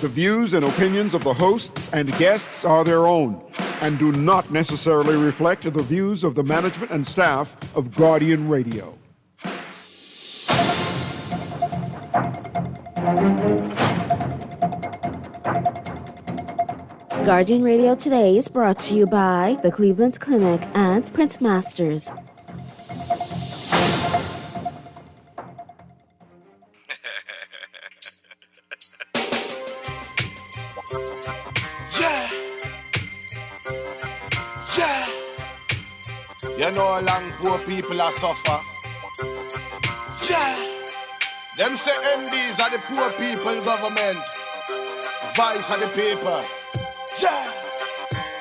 The views and opinions of the hosts and guests are their own and do not necessarily reflect the views of the management and staff of Guardian Radio. Guardian Radio Today is brought to you by the Cleveland Clinic and Print Masters. You know how long poor people are suffer. Yeah. Them say MDs are the poor people government. Vice are the paper. Yeah.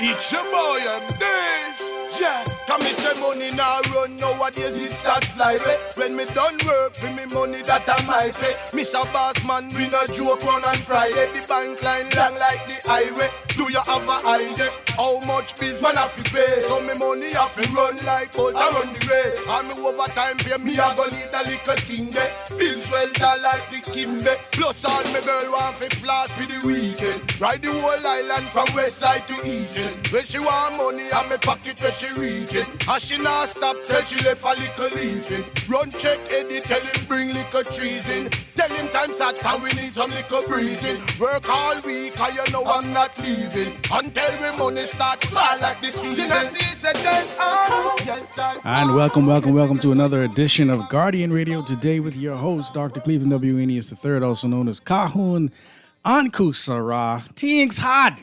Eat your boy MDs. Yeah. Come me say money now run nowadays it start fly way. When me done work for me money that I might pay. Mr. Boss man we no joke run on Friday. The bank line long like the highway. Do you have a idea? How much bills man have to pay? So me money have to run like gold, I run the race. And me overtime pay me I go need a little thing there. Bills well done like the Kimbe. Plus all me girl want fi flash for the weekend. Ride the whole island from west side to east end. When she want money and me pocket where she reach it. And she not stop till she left a little leafing. Run check Eddie, tell him bring little trees in. Tell him time's hot and we need some little breathing. Work all week and you know I'm not leaving. Until we money start fall like the season. And welcome to another edition of Guardian Radio Today with your host, Dr. Cleveland W. Enius III, also known as Kahun Anku Sarah. Things hot.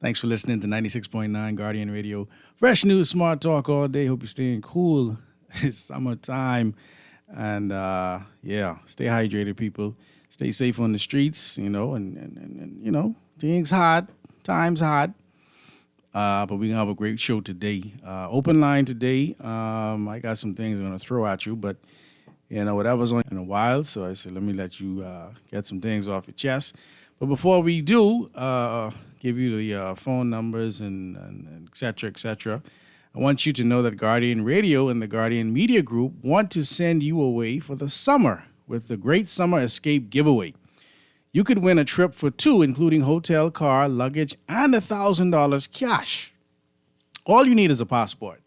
Thanks for listening to 96.9 Guardian Radio. Fresh news, smart talk all day. Hope you're staying cool. It's summertime. And stay hydrated, people. Stay safe on the streets, and you know, things hot, times hot. But we're going to have a great show today. Open line today. I got some things I'm going to throw at you, but, whatever's on in a while. So I said, let me let you get some things off your chest. But before we do, give you the phone numbers and et cetera, et cetera. I want you to know that Guardian Radio and the Guardian Media Group want to send you away for the summer with the Great Summer Escape Giveaway. You could win a trip for two, including hotel, car, luggage, and $1,000 cash. All you need is a passport.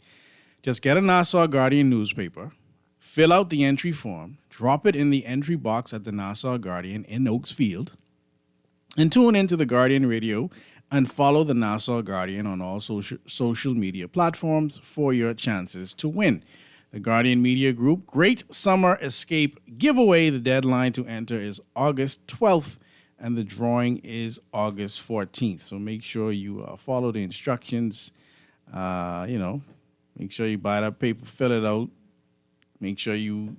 Just get a Nassau Guardian newspaper, fill out the entry form, drop it in the entry box at the Nassau Guardian in Oaks Field, and tune into the Guardian Radio and follow the Nassau Guardian on all social media platforms for your chances to win. The Guardian Media Group Great Summer Escape Giveaway. The deadline to enter is August 12th, and the drawing is August 14th. So make sure you follow the instructions. Make sure you buy that paper, fill it out. Make sure you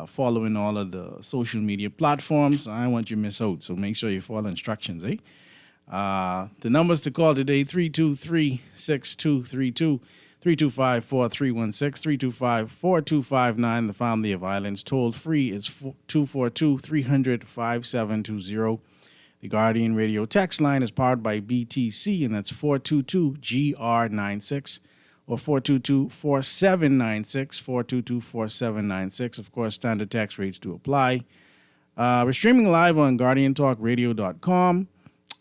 following all of the social media platforms. I don't want you to miss out, so make sure you follow instructions, eh? The numbers to call today, 323-6232. 325-4316, 325-4259. The Family of Violence toll free is 242-300-5720. The Guardian Radio text line is powered by BTC, and that's 422-GR96 or 422-4796, 422-4796. Of course, standard text rates do apply. We're streaming live on GuardianTalkRadio.com,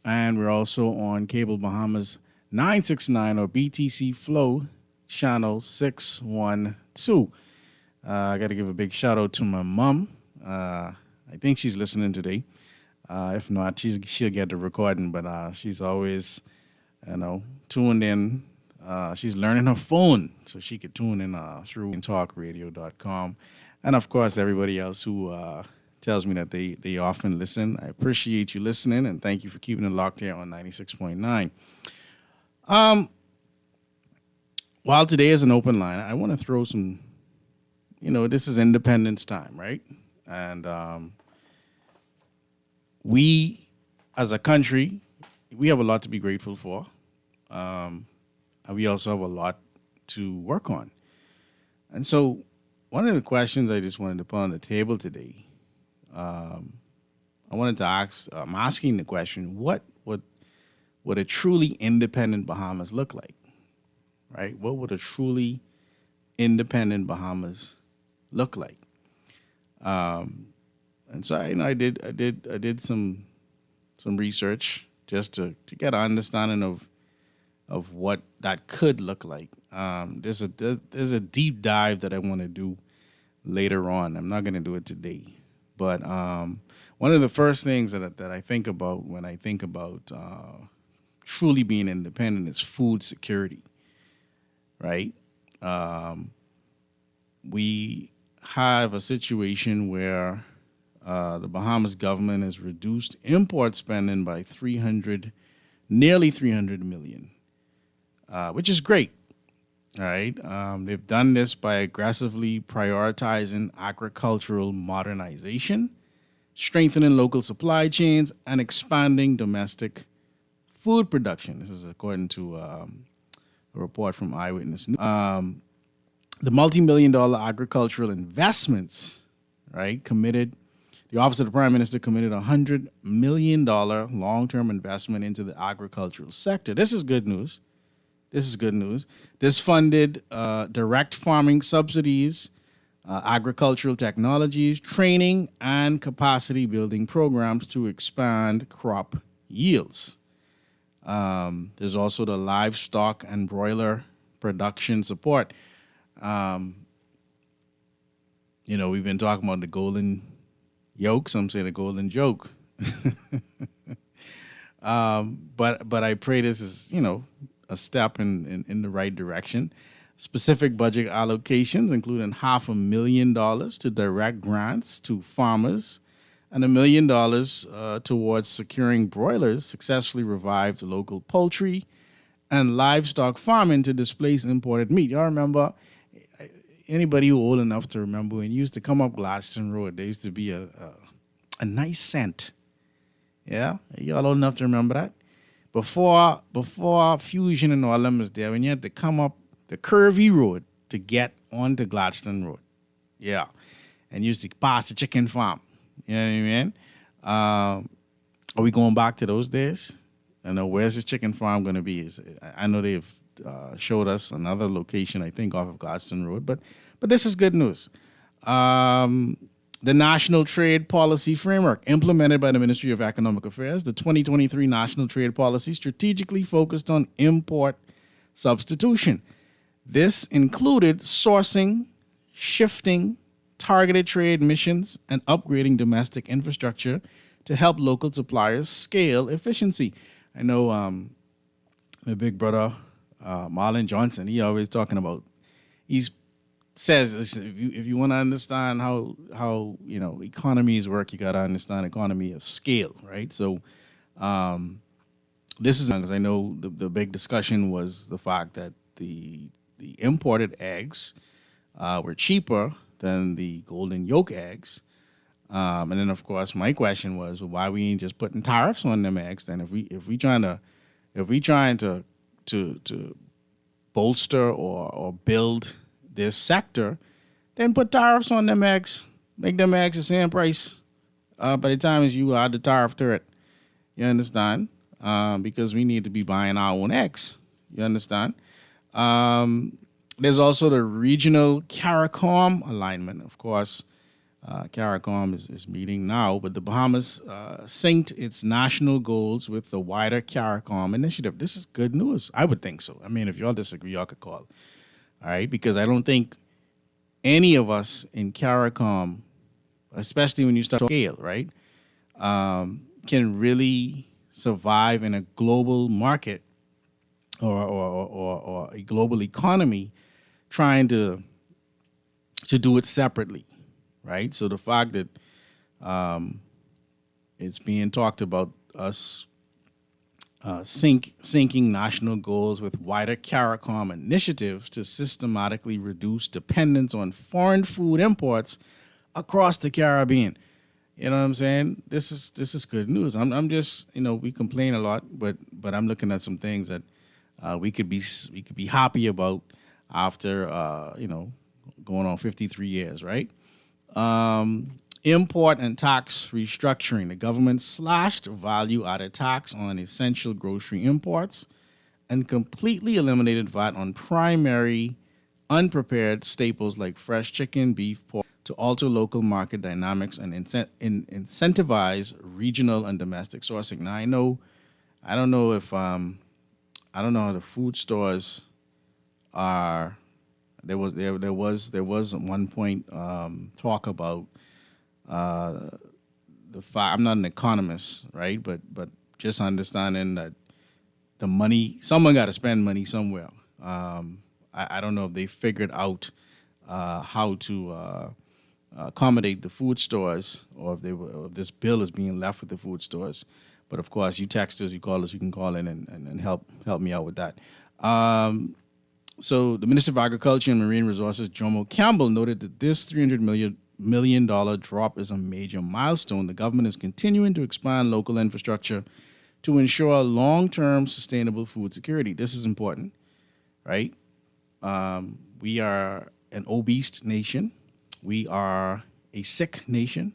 and we're also on Cable Bahamas 969 or BTC Flow Channel 612. I got to give a big shout out to my mom. I think she's listening today. If not, she'll get the recording, but she's always, tuned in. She's learning her phone so she could tune in through talkradio.com. And, of course, everybody else who tells me that they often listen. I appreciate you listening, and thank you for keeping it locked here on 96.9. While today is an open line, I want to throw some, this is Independence time, right? And we, as a country, we have a lot to be grateful for. And we also have a lot to work on. And so one of the questions I just wanted to put on the table today, I wanted to ask, I'm asking the question, what would a truly independent Bahamas look like? Right? What would a truly independent Bahamas look like? And And so I did some research just to get an understanding of what that could look like. There's a deep dive that I want to do later on. I'm not going to do it today, but one of the first things that I think about when I think about truly being independent is food security, right? We have a situation where the Bahamas government has reduced import spending by nearly 300 million, which is great. All right. They've done this by aggressively prioritizing agricultural modernization, strengthening local supply chains, and expanding domestic food production. This is according to a report from Eyewitness News. The multi-million-dollar agricultural investments, right, the Office of the Prime Minister committed $100 million long-term investment into the agricultural sector. This is good news. This funded direct farming subsidies, agricultural technologies, training, and capacity building programs to expand crop yields. There's also the livestock and broiler production support. We've been talking about the golden yoke. Some say the golden joke. But I pray this is, a step in the right direction. Specific budget allocations, including $500,000 to direct grants to farmers and $1 million towards securing broilers, successfully revived local poultry and livestock farming to displace imported meat. Y'all remember, anybody who old enough to remember when you used to come up Gladstone Road, there used to be a nice scent. Yeah? Y'all old enough to remember that? Before Fusion and all them was there, when you had to come up the curvy road to get onto Gladstone Road. Yeah. And used to pass the chicken farm. You know what I mean? Are we going back to those days? I know, where's this chicken farm going to be? I know they've showed us another location, I think, off of Gladstone Road. But this is good news. The National Trade Policy Framework, implemented by the Ministry of Economic Affairs, the 2023 National Trade Policy strategically focused on import substitution. This included sourcing, shifting, targeted trade missions, and upgrading domestic infrastructure to help local suppliers scale efficiency. I know my big brother, Marlon Johnson, he always talking about, says, listen, if you want to understand how economies work, you got to understand economy of scale, right? So this is because I know the big discussion was the fact that the imported eggs were cheaper than the golden yolk eggs. And then, of course, my question was, well, why we ain't just putting tariffs on them eggs? Then if we trying to bolster or build this sector, then put tariffs on them eggs. Make them eggs the same price by the time as you add the tariff to it. You understand? Because we need to be buying our own eggs. You understand? There's also the regional CARICOM alignment. Of course, CARICOM is meeting now, but the Bahamas synced its national goals with the wider CARICOM initiative. This is good news. I would think so. I mean, if y'all disagree, y'all could call. All right, because I don't think any of us in CARICOM, especially when you start to scale, right, can really survive in a global market or a global economy trying to do it separately, right? So the fact that it's being talked about us syncing national goals with wider CARICOM initiatives to systematically reduce dependence on foreign food imports across the Caribbean. You know what I'm saying? This is good news. I'm just, we complain a lot, but I'm looking at some things that we could be happy about after going on 53 years, right? Import and tax restructuring. The government slashed value-added tax on essential grocery imports and completely eliminated VAT on primary unprepared staples like fresh chicken, beef, pork. to alter local market dynamics and incentivize regional and domestic sourcing. Now, I don't know how the food stores are. There was at one point talk about the fact. I'm not an economist, right? But just understanding that the money, someone got to spend money somewhere. I don't know if they figured out how to accommodate the food stores, or if this bill is being left with the food stores. But of course, you texters, you callers, you can call in and help me out with that. So the Minister of Agriculture and Marine Resources, Jomo Campbell, noted that this $300 million drop is a major milestone. The government is continuing to expand local infrastructure to ensure long-term sustainable food security. This is important, right? We are an obese nation. We are a sick nation.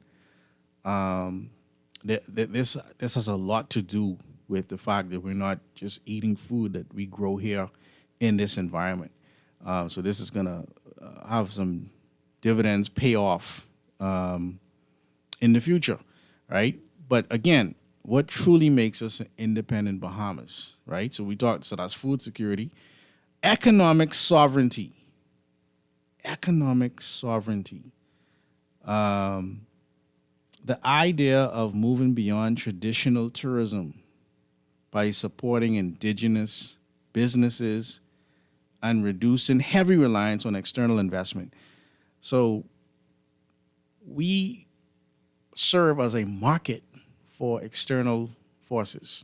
This has a lot to do with the fact that we're not just eating food that we grow here in this environment. So this is going to have some dividends pay off in the future, right? But again, what truly makes us an independent Bahamas, right? So that's food security, economic sovereignty. Economic sovereignty. The idea of moving beyond traditional tourism by supporting indigenous businesses and reducing heavy reliance on external investment. So we serve as a market for external forces,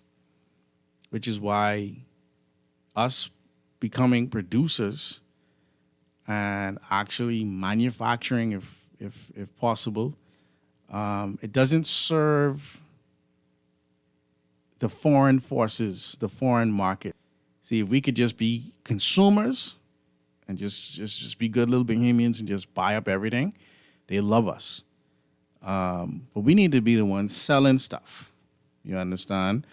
which is why us becoming producers and actually manufacturing, if possible, it doesn't serve the foreign forces, the foreign market. See, if we could just be consumers and just be good little Bahamians and just buy up everything, they love us. But we need to be the ones selling stuff. You understand?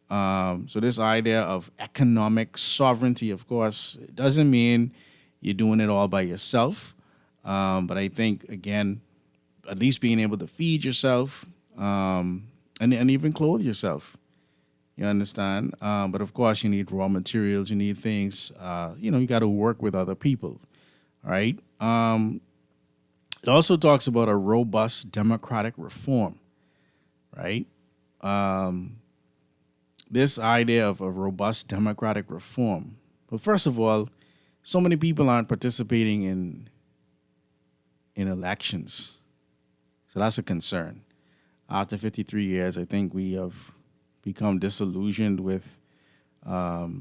So this idea of economic sovereignty, of course, it doesn't mean you're doing it all by yourself. But I think, again, at least being able to feed yourself and even clothe yourself. You understand? But of course, you need raw materials. You need things. You got to work with other people. All right. It also talks about a robust democratic reform. Right. This idea of a robust democratic reform. But first of all, so many people aren't participating in elections. So that's a concern. After 53 years, I think we have become disillusioned with the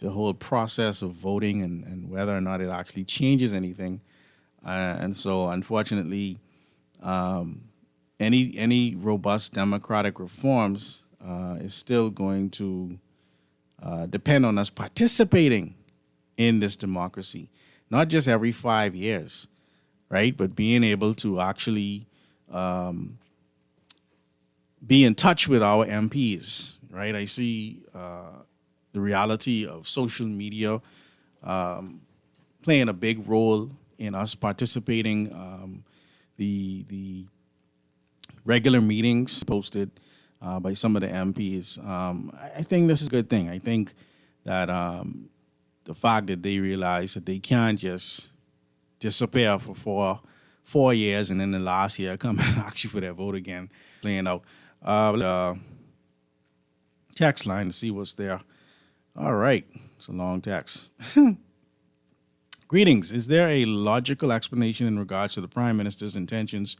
whole process of voting and whether or not it actually changes anything. And so, unfortunately, any robust democratic reforms is still going to depend on us participating in this democracy, not just every 5 years, right? But being able to actually be in touch with our MPs, right? I see the reality of social media playing a big role in us participating. The regular meetings posted by some of the MPs. I think this is a good thing. I think that the fact that they realize that they can't just disappear for 4 years and then the last year come and ask you for their vote again, playing out. Text line to see what's there. All right, it's a long text. Greetings. Is there a logical explanation in regards to the Prime Minister's intentions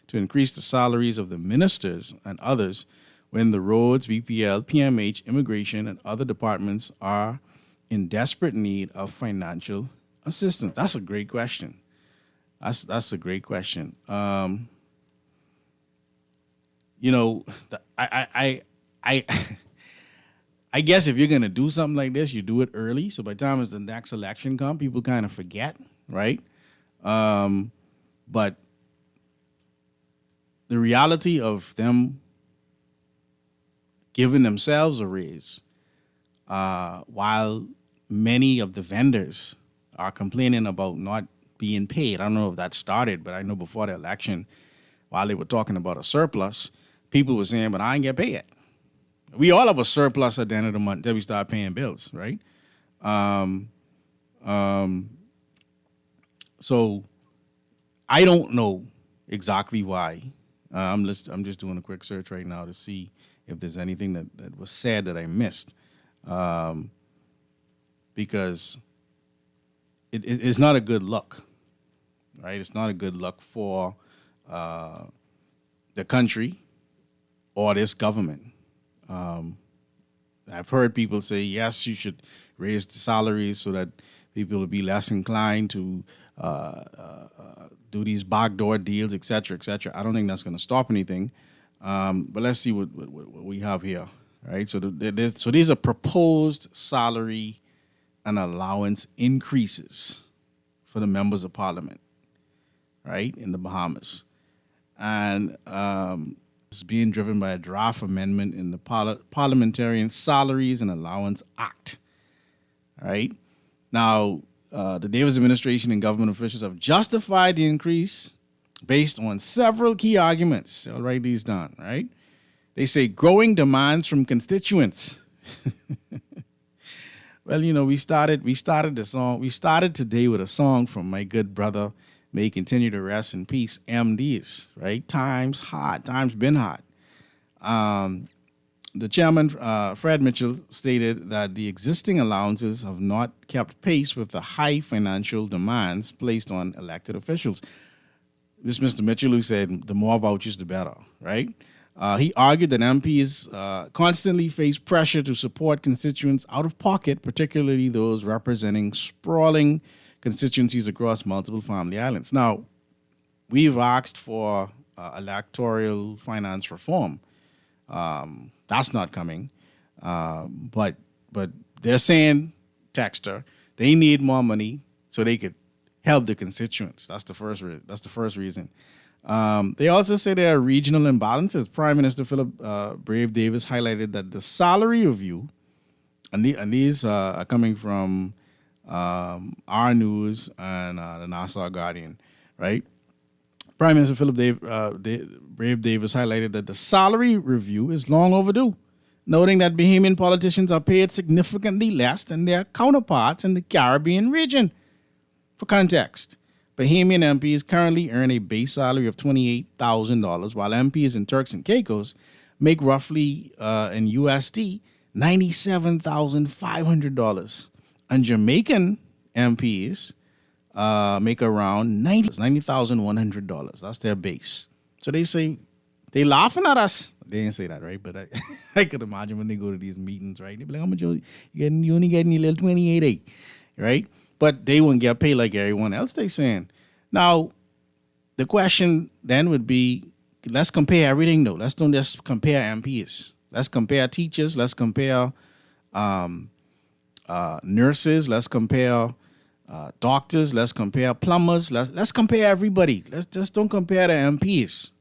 to increase the salaries of the ministers and others when the roads, BPL, PMH, immigration, and other departments are in desperate need of financial assistance? That's a great question. That's a great question. I guess if you're gonna do something like this, you do it early. So by the time the next election comes, people kind of forget, right? But the reality of them giving themselves a raise, while many of the vendors are complaining about not being paid. I don't know if that started, but I know before the election, while they were talking about a surplus, people were saying, but I ain't get paid yet. We all have a surplus at the end of the month until we start paying bills, right? So I don't know exactly why. I'm just doing a quick search right now to see if there's anything that was said that I missed, because it's not a good look, right? It's not a good look for the country or this government. I've heard people say, yes, you should raise the salaries so that people will be less inclined to do these backdoor deals, et cetera, et cetera. I don't think that's going to stop anything. But let's see what we have here, right? So so these are proposed salary and allowance increases for the members of parliament, right, in the Bahamas. And it's being driven by a draft amendment in the Parliamentarian Salaries and Allowance Act, right? Now, the Davis administration and government officials have justified the increase based on several key arguments. I'll write these down, right? They say growing demands from constituents. Well, you know, we started the song. We started today with a song from my good brother, may he continue to rest in peace, MDs, right? Times hot. Times been hot. The chairman, Fred Mitchell, stated that the existing allowances have not kept pace with the high financial demands placed on elected officials. This Mr. Mitchell, who said the more vouchers, the better, right? He argued that MPs constantly face pressure to support constituents out of pocket, particularly those representing sprawling constituencies across multiple family islands. Now, we've asked for electoral finance reform. That's not coming. But they're saying, Texter, they need more money so they could help the constituents. That's the first reason. They also say there are regional imbalances. Prime Minister Philip Brave Davis highlighted that the salary review, and these are coming from our news and the Nassau Guardian, right? Prime Minister Philip Brave Davis highlighted that the salary review is long overdue, noting that Bahamian politicians are paid significantly less than their counterparts in the Caribbean region. For context, Bahamian MPs currently earn a base salary of $28,000, while MPs in Turks and Caicos make roughly in USD $97,500, and Jamaican MPs make around $90,100. That's their base. So they say they laughing at us. They didn't say that, right? But I could imagine when they go to these meetings, right? They be like, "How much you only getting your little 28, right?" But they won't get paid like everyone else. They saying. Now, the question then would be, let's compare everything though. Let's don't just compare MPs. Let's compare teachers. Let's compare nurses. Let's compare doctors. Let's compare plumbers. Let's compare everybody. Let's just don't compare the MPs,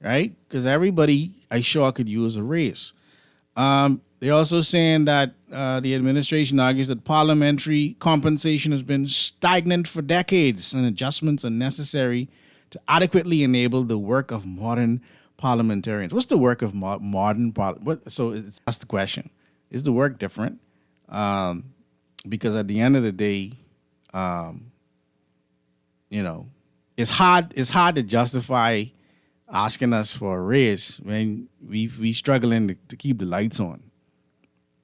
right? Because everybody, I sure could use a raise. They're also saying that the administration argues that parliamentary compensation has been stagnant for decades and adjustments are necessary to adequately enable the work of modern parliamentarians. What's the work of modern parliamentarians? So that's the question. Is the work different? Because at the end of the day, you know, it's hard to justify asking us for a raise when we struggling to keep the lights on.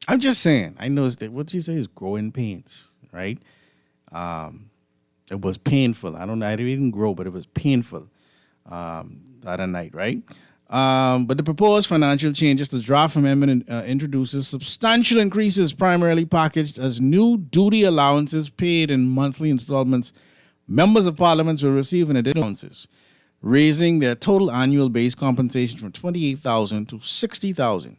I'm just saying, I know that what you say is growing pains, right? It was painful. I didn't grow, but it was painful the other night, right? But the proposed financial changes, the draft amendment introduces substantial increases, primarily packaged as new duty allowances paid in monthly installments. Members of parliament will receive an additional allowances, raising their total annual base compensation from $28,000 to $60,000.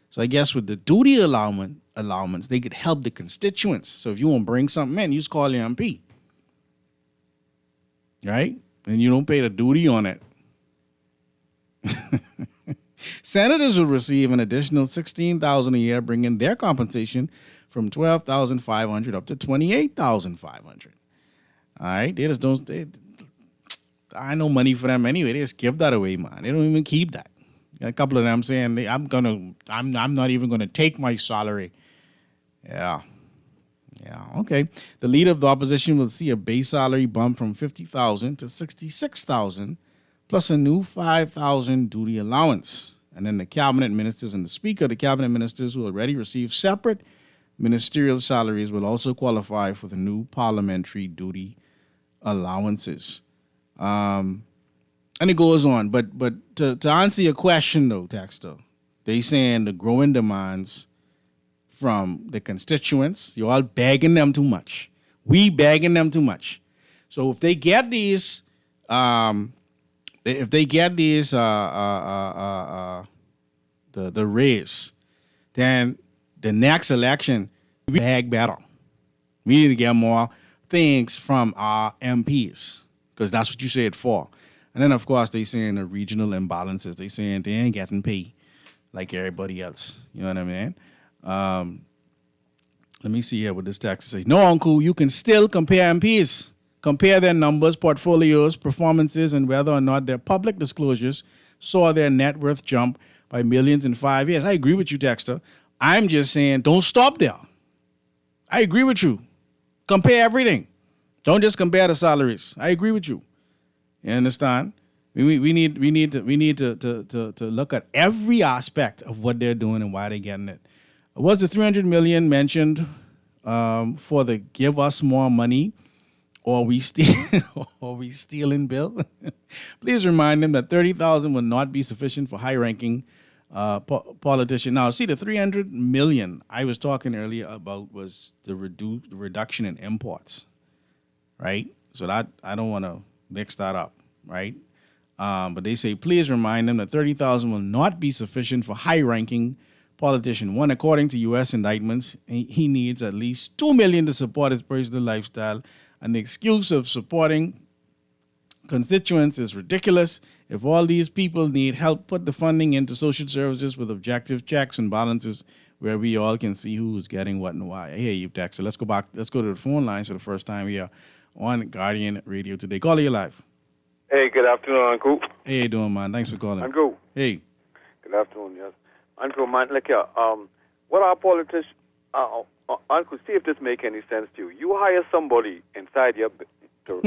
So I guess with the duty allowance, they could help the constituents. So if you want to bring something in, you just call your MP, right? And you don't pay the duty on it. Senators will receive an additional $16,000 a year, bringing their compensation from $12,500 up to $28,500. All right, they just don't. I no money for them anyway. They just give that away, man. They don't even keep that. Got a couple of them saying, I'm not even gonna take my salary. Yeah, okay. The leader of the opposition will see a base salary bump from $50,000 to $66,000, plus a new $5,000 duty allowance. And then the cabinet ministers and the speaker of the cabinet ministers who already receive separate ministerial salaries will also qualify for the new parliamentary duty allowances. And it goes on. But to answer your question, though, Texter, they saying the growing demands from the constituents, you're all begging them too much. We begging them too much. So if they get these, the raise, then the next election we beg better. We need to get more things from our MPs because that's what you say it for. And then of course they saying the regional imbalances. They saying they ain't getting paid like everybody else. You know what I mean? Let me see here what this text says. No, Uncle, you can still compare MPs. Compare their numbers, portfolios, performances, and whether or not their public disclosures saw their net worth jump by millions in 5 years. I agree with you, Dexter. I'm just saying don't stop there. I agree with you. Compare everything. Don't just compare the salaries. I agree with you. You understand? We need to look at every aspect of what they're doing and why they're getting it. Was the $300 million mentioned for the give us more money? Or we stealing bill? Please remind them that $30,000 will not be sufficient for high-ranking politician. Now, see, the $300 million I was talking earlier about was the reduction in imports, right? So that I don't want to mix that up, right? But they say, please remind them that $30,000 will not be sufficient for high-ranking politician. One, according to U.S. indictments, he needs at least $2 million to support his personal lifestyle. And the excuse of supporting constituents is ridiculous. If all these people need help, put the funding into social services with objective checks and balances where we all can see who's getting what and why. I hear you, Dexter. Let's go back. Let's go to the phone lines for the first time here on Guardian Radio today. Call you live. Hey, good afternoon, Uncle. Hey, how you doing, man? Thanks for calling. Uncle. Hey. Good afternoon, yes. Uncle, man, look here. What our politicians... Uncle, see if this make any sense to you. You hire somebody inside your to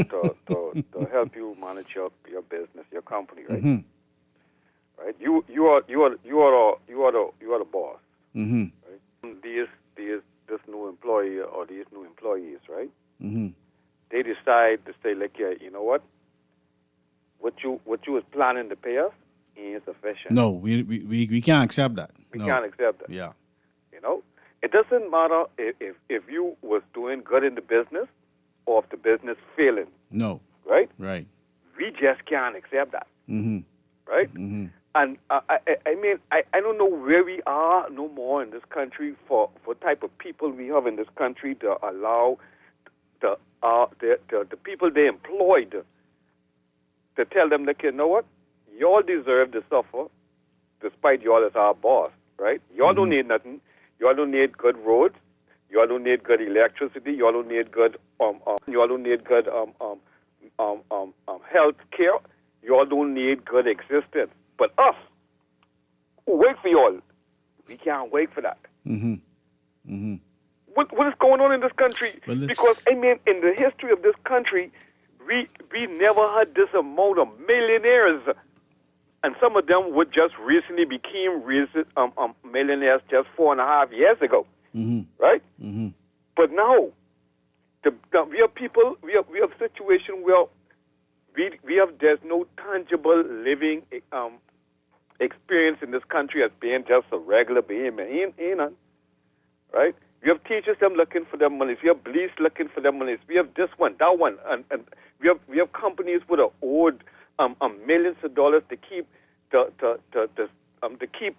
help you manage your business, your company, right? Mm-hmm. Right. You are the boss. Mm-hmm. Right? This new employee or these new employees, right? Mm-hmm. They decide to say, like, yeah, you know what? What you was planning to pay us ain't sufficient. No, we can't accept that. We can't accept that. Yeah. You know. It doesn't matter if you was doing good in the business or if the business failing. No. Right? Right. We just can't accept that. Mm-hmm. Right? Mm-hmm. And I don't know where we are no more in this country for type of people we have in this country to allow the people they employed to tell them, like, you know what? Y'all deserve to suffer despite y'all as our boss, right? Y'all don't need nothing. You all don't need good roads. You all don't need good electricity. You all don't need good health care. You all don't need good existence. But us, who wait for you all, we can't wait for that. Mm-hmm. Mm-hmm. What is going on in this country? Because in the history of this country, we never had this amount of millionaires. And some of them would just recently became millionaires just 4.5 years ago, right? Mm-hmm. But now, we have people, we have a situation where there's no tangible living experience in this country as being just a regular being, right? We have teachers them looking for their monies. We have police looking for their monies. We have this one, that one, and we have companies with are owed millions of dollars to keep keep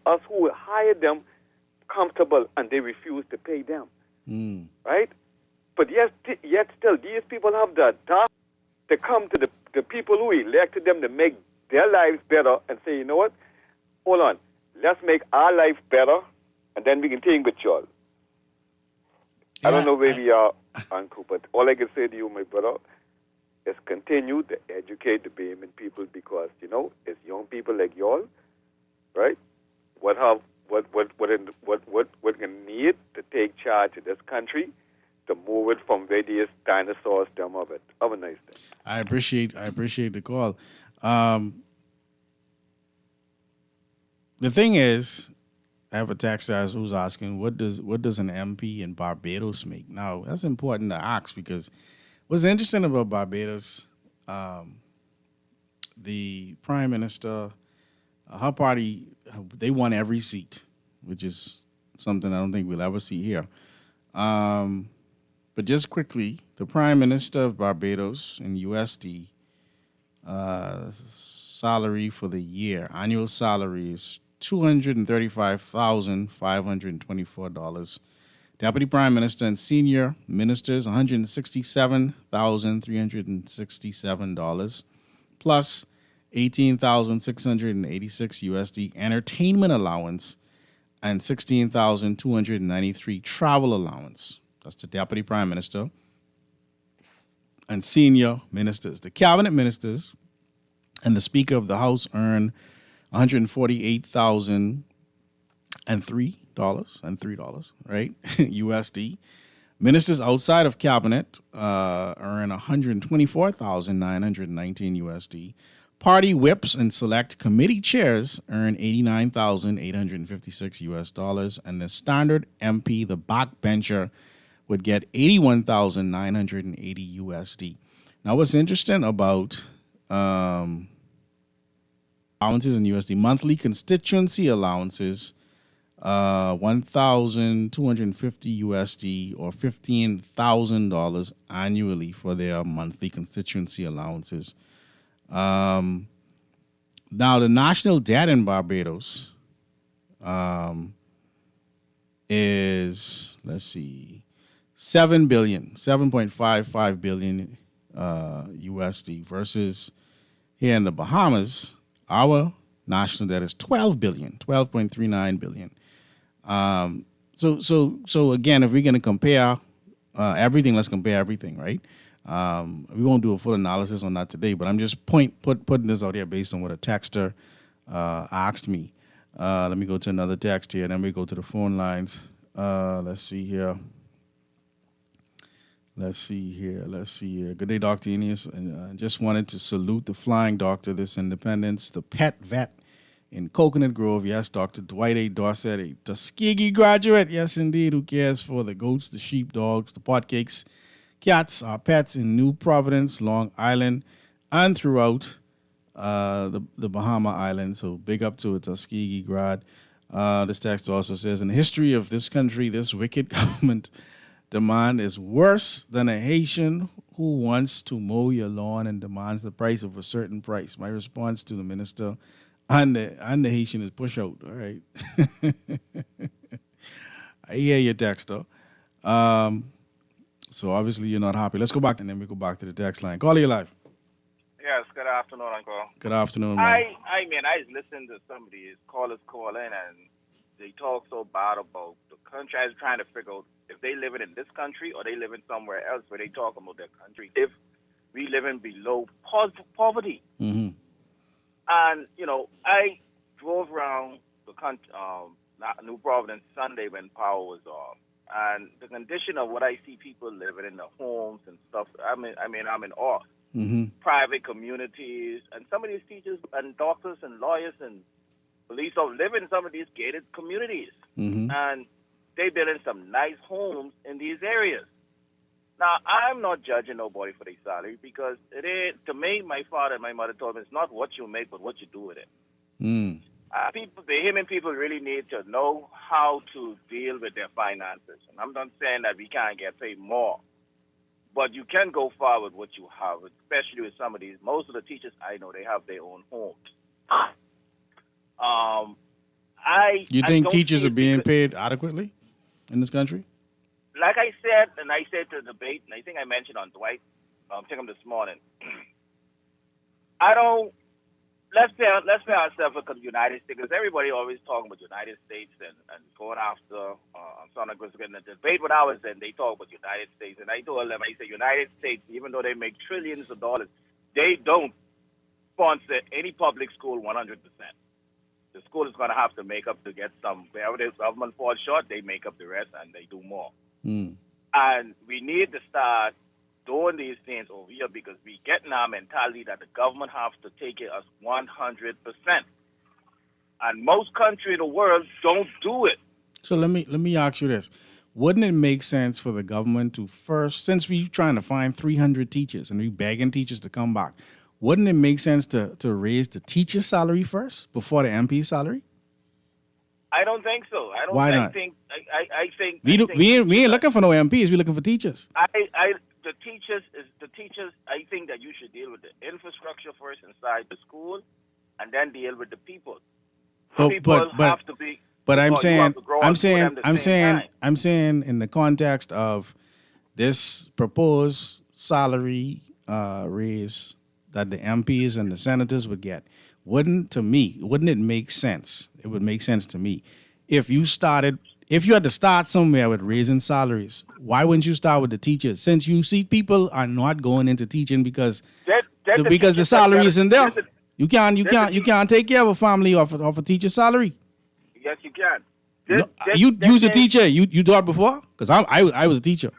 us who hired them comfortable, and they refuse to pay them, right? But yet still, these people have the audacity to come to the people who elected them to make their lives better and say, you know what? Hold on, let's make our life better, and then we can take with y'all. I don't know where we are. Uncle. But all I can say to you, my brother, is continue to educate the Bahamian people because, it's young people like y'all, right? What can need to take charge of this country to move it from various dinosaurs to of it. Have a nice day. I appreciate the call. The thing is, I have a texter who's asking, what does an MP in Barbados make? Now, that's important to ask because what's interesting about Barbados, the Prime Minister, her party, they won every seat, which is something I don't think we'll ever see here. But just quickly, the Prime Minister of Barbados in USD, salary for the year, annual salary is $235,524. Deputy Prime Minister and senior ministers, $167,367, plus $18,686 USD entertainment allowance and $16,293 travel allowance. That's the Deputy Prime Minister and senior ministers. The cabinet ministers and the Speaker of the House earn $148,003, right? USD. Ministers outside of cabinet earn $124,919 USD. Party whips and select committee chairs earn $89,856 US dollars, and the standard MP, the backbencher, would get $81,980 USD. Now, what's interesting about allowances in USD, monthly constituency allowances, $1,250 USD or $15,000 annually for their monthly constituency allowances. Now, the national debt in Barbados is, let's see, $7.55 billion USD versus here in the Bahamas, our national debt is $12.39 billion. So again, if we're going to compare everything, let's compare everything, right? We won't do a full analysis on that today, but I'm just putting this out here based on what a texter asked me. Let me go to another text here, and then we go to the phone lines. Let's see here. Good day, Dr. Eneas. And just wanted to salute the flying doctor this Independence, the pet vet in Coconut Grove. Yes, Dr. Dwight A. Dorset, a Tuskegee graduate. Yes, indeed, who cares for the goats, the sheep, dogs, the potcakes, cats, our pets in New Providence, Long Island, and throughout the Bahama Islands. So big up to a Tuskegee grad. This text also says, in the history of this country, this wicked government demand is worse than a Haitian who wants to mow your lawn and demands the price of a certain price. My response to the minister and the Haitian is push out. All right. I hear your text, though. So obviously you're not happy. Let's go back, and then we go back to the text line. Call you live. Yes, good afternoon, Uncle. Good afternoon, man. I listened to some of these callers call in, and they talk so bad about the country. I was trying to figure out if they living in this country or they living somewhere else where they talk about their country. If we living below poverty. Mm-hmm. And, I drove around the country, New Providence Sunday when power was off. And the condition of what I see people living in the homes and stuff, I'm in awe. Mm-hmm. Private communities, and some of these teachers and doctors and lawyers and police officers live in some of these gated communities. Mm-hmm. And they build in some nice homes in these areas. Now, I'm not judging nobody for their salary because it ain't, to me, my father and my mother told me it's not what you make, but what you do with it. Mm. Bahamian people really need to know how to deal with their finances. And I'm not saying that we can't get paid more, but you can go far with what you have, especially with some of these. Most of the teachers I know, they have their own homes. You think teachers are being paid adequately in this country? Like I said, and I said to the debate, and I think I mentioned on Dwight, this morning, I don't let's pay ourselves for the United States, because everybody always talking about United States and going after son of getting a debate when I was in, they talk about United States, and I told them, I say United States, even though they make trillions of dollars, they don't sponsor any public school 100%. The school is going to have to make up to get some. Wherever the government falls short, they make up the rest and they do more. And we need to start doing these things over here, because we get in our mentality that the government has to take it as 100%. And most countries in the world don't do it. So let me ask you this. Wouldn't it make sense for the government to first, since we're trying to find 300 teachers and we're begging teachers to come back, wouldn't it make sense to raise the teacher's salary first before the MP's salary? I don't think so. Why not? I think we ain't looking for no MPs. We're looking for teachers. The teachers. I think that you should deal with the infrastructure first inside the school, and then deal with the people. People have to be. But I'm saying saying in the context of this proposed salary raise that the MPs and the senators would get, wouldn't it make sense? It would make sense to me if you had to start somewhere with raising salaries. Why wouldn't you start with the teachers? Since you see people are not going into teaching because the salary isn't there. You can't take care of a family off a teacher's salary. Yes, you can. You was a teacher. You taught before? Because I was a teacher.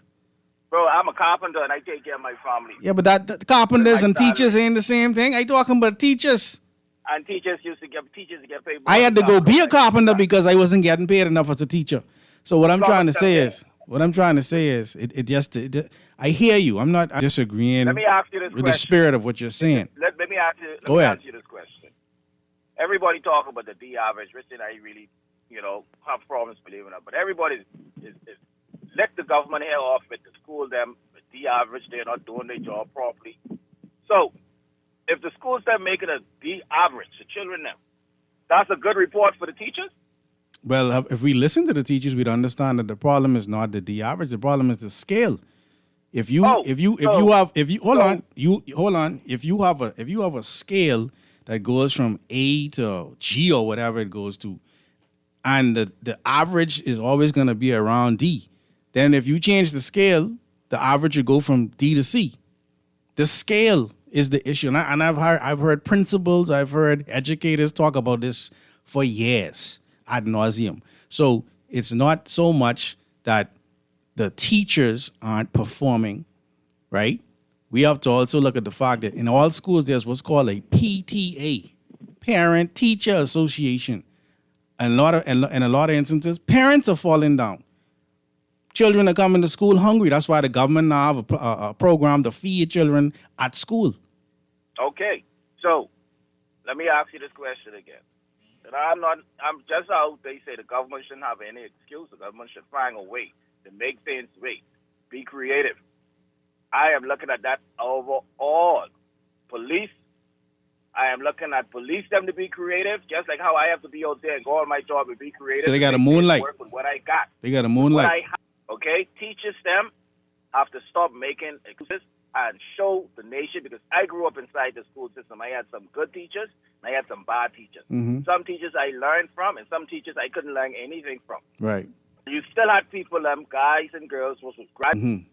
Bro, I'm a carpenter and I take care of my family. Yeah, but the carpenters and teachers ain't the same thing. I talking about teachers. And teachers used to get paid more. I had to go be a carpenter because I wasn't getting paid enough as a teacher. So what I'm trying to say is, I hear you. I'm not disagreeing Let me ask you this with question. the spirit of what you're saying. Let me ask you this question. Everybody talk about the D average, which I really, have problems believing it. But everybody is let the government head off with the school them with D average. They're not doing their job properly. So if the schools start making a D average, the children them, that's a good report for the teachers? Well, if we listen to the teachers, we'd understand that the problem is not the D average. The problem is the scale. If you have a scale that goes from A to G or whatever it goes to, and the average is always going to be around D, then if you change the scale, the average would go from D to C. The scale is the issue, and I've heard principals, I've heard educators talk about this for years ad nauseum. So it's not so much that the teachers aren't performing, right? We have to also look at the fact that in all schools there's what's called a PTA, Parent Teacher Association. And in a lot of instances, parents are falling down. Children are coming to school hungry. That's why the government now have a program to feed children at school. Okay, so let me ask you this question again. And I'm just how they say the government shouldn't have any excuse. The government should find a way to make things right. Be creative. I am looking at that overall. Police, I am looking at police them to be creative, just like how I have to be out there and go on my job and be creative. So they got a moonlight. Work with what I got. They got a moonlight. Okay, teachers them have to stop making excuses and show the nation, because I grew up inside the school system. I had some good teachers and I had some bad teachers. Mm-hmm. Some teachers I learned from and some teachers I couldn't learn anything from. Right. You still had people, guys and girls, was graduating,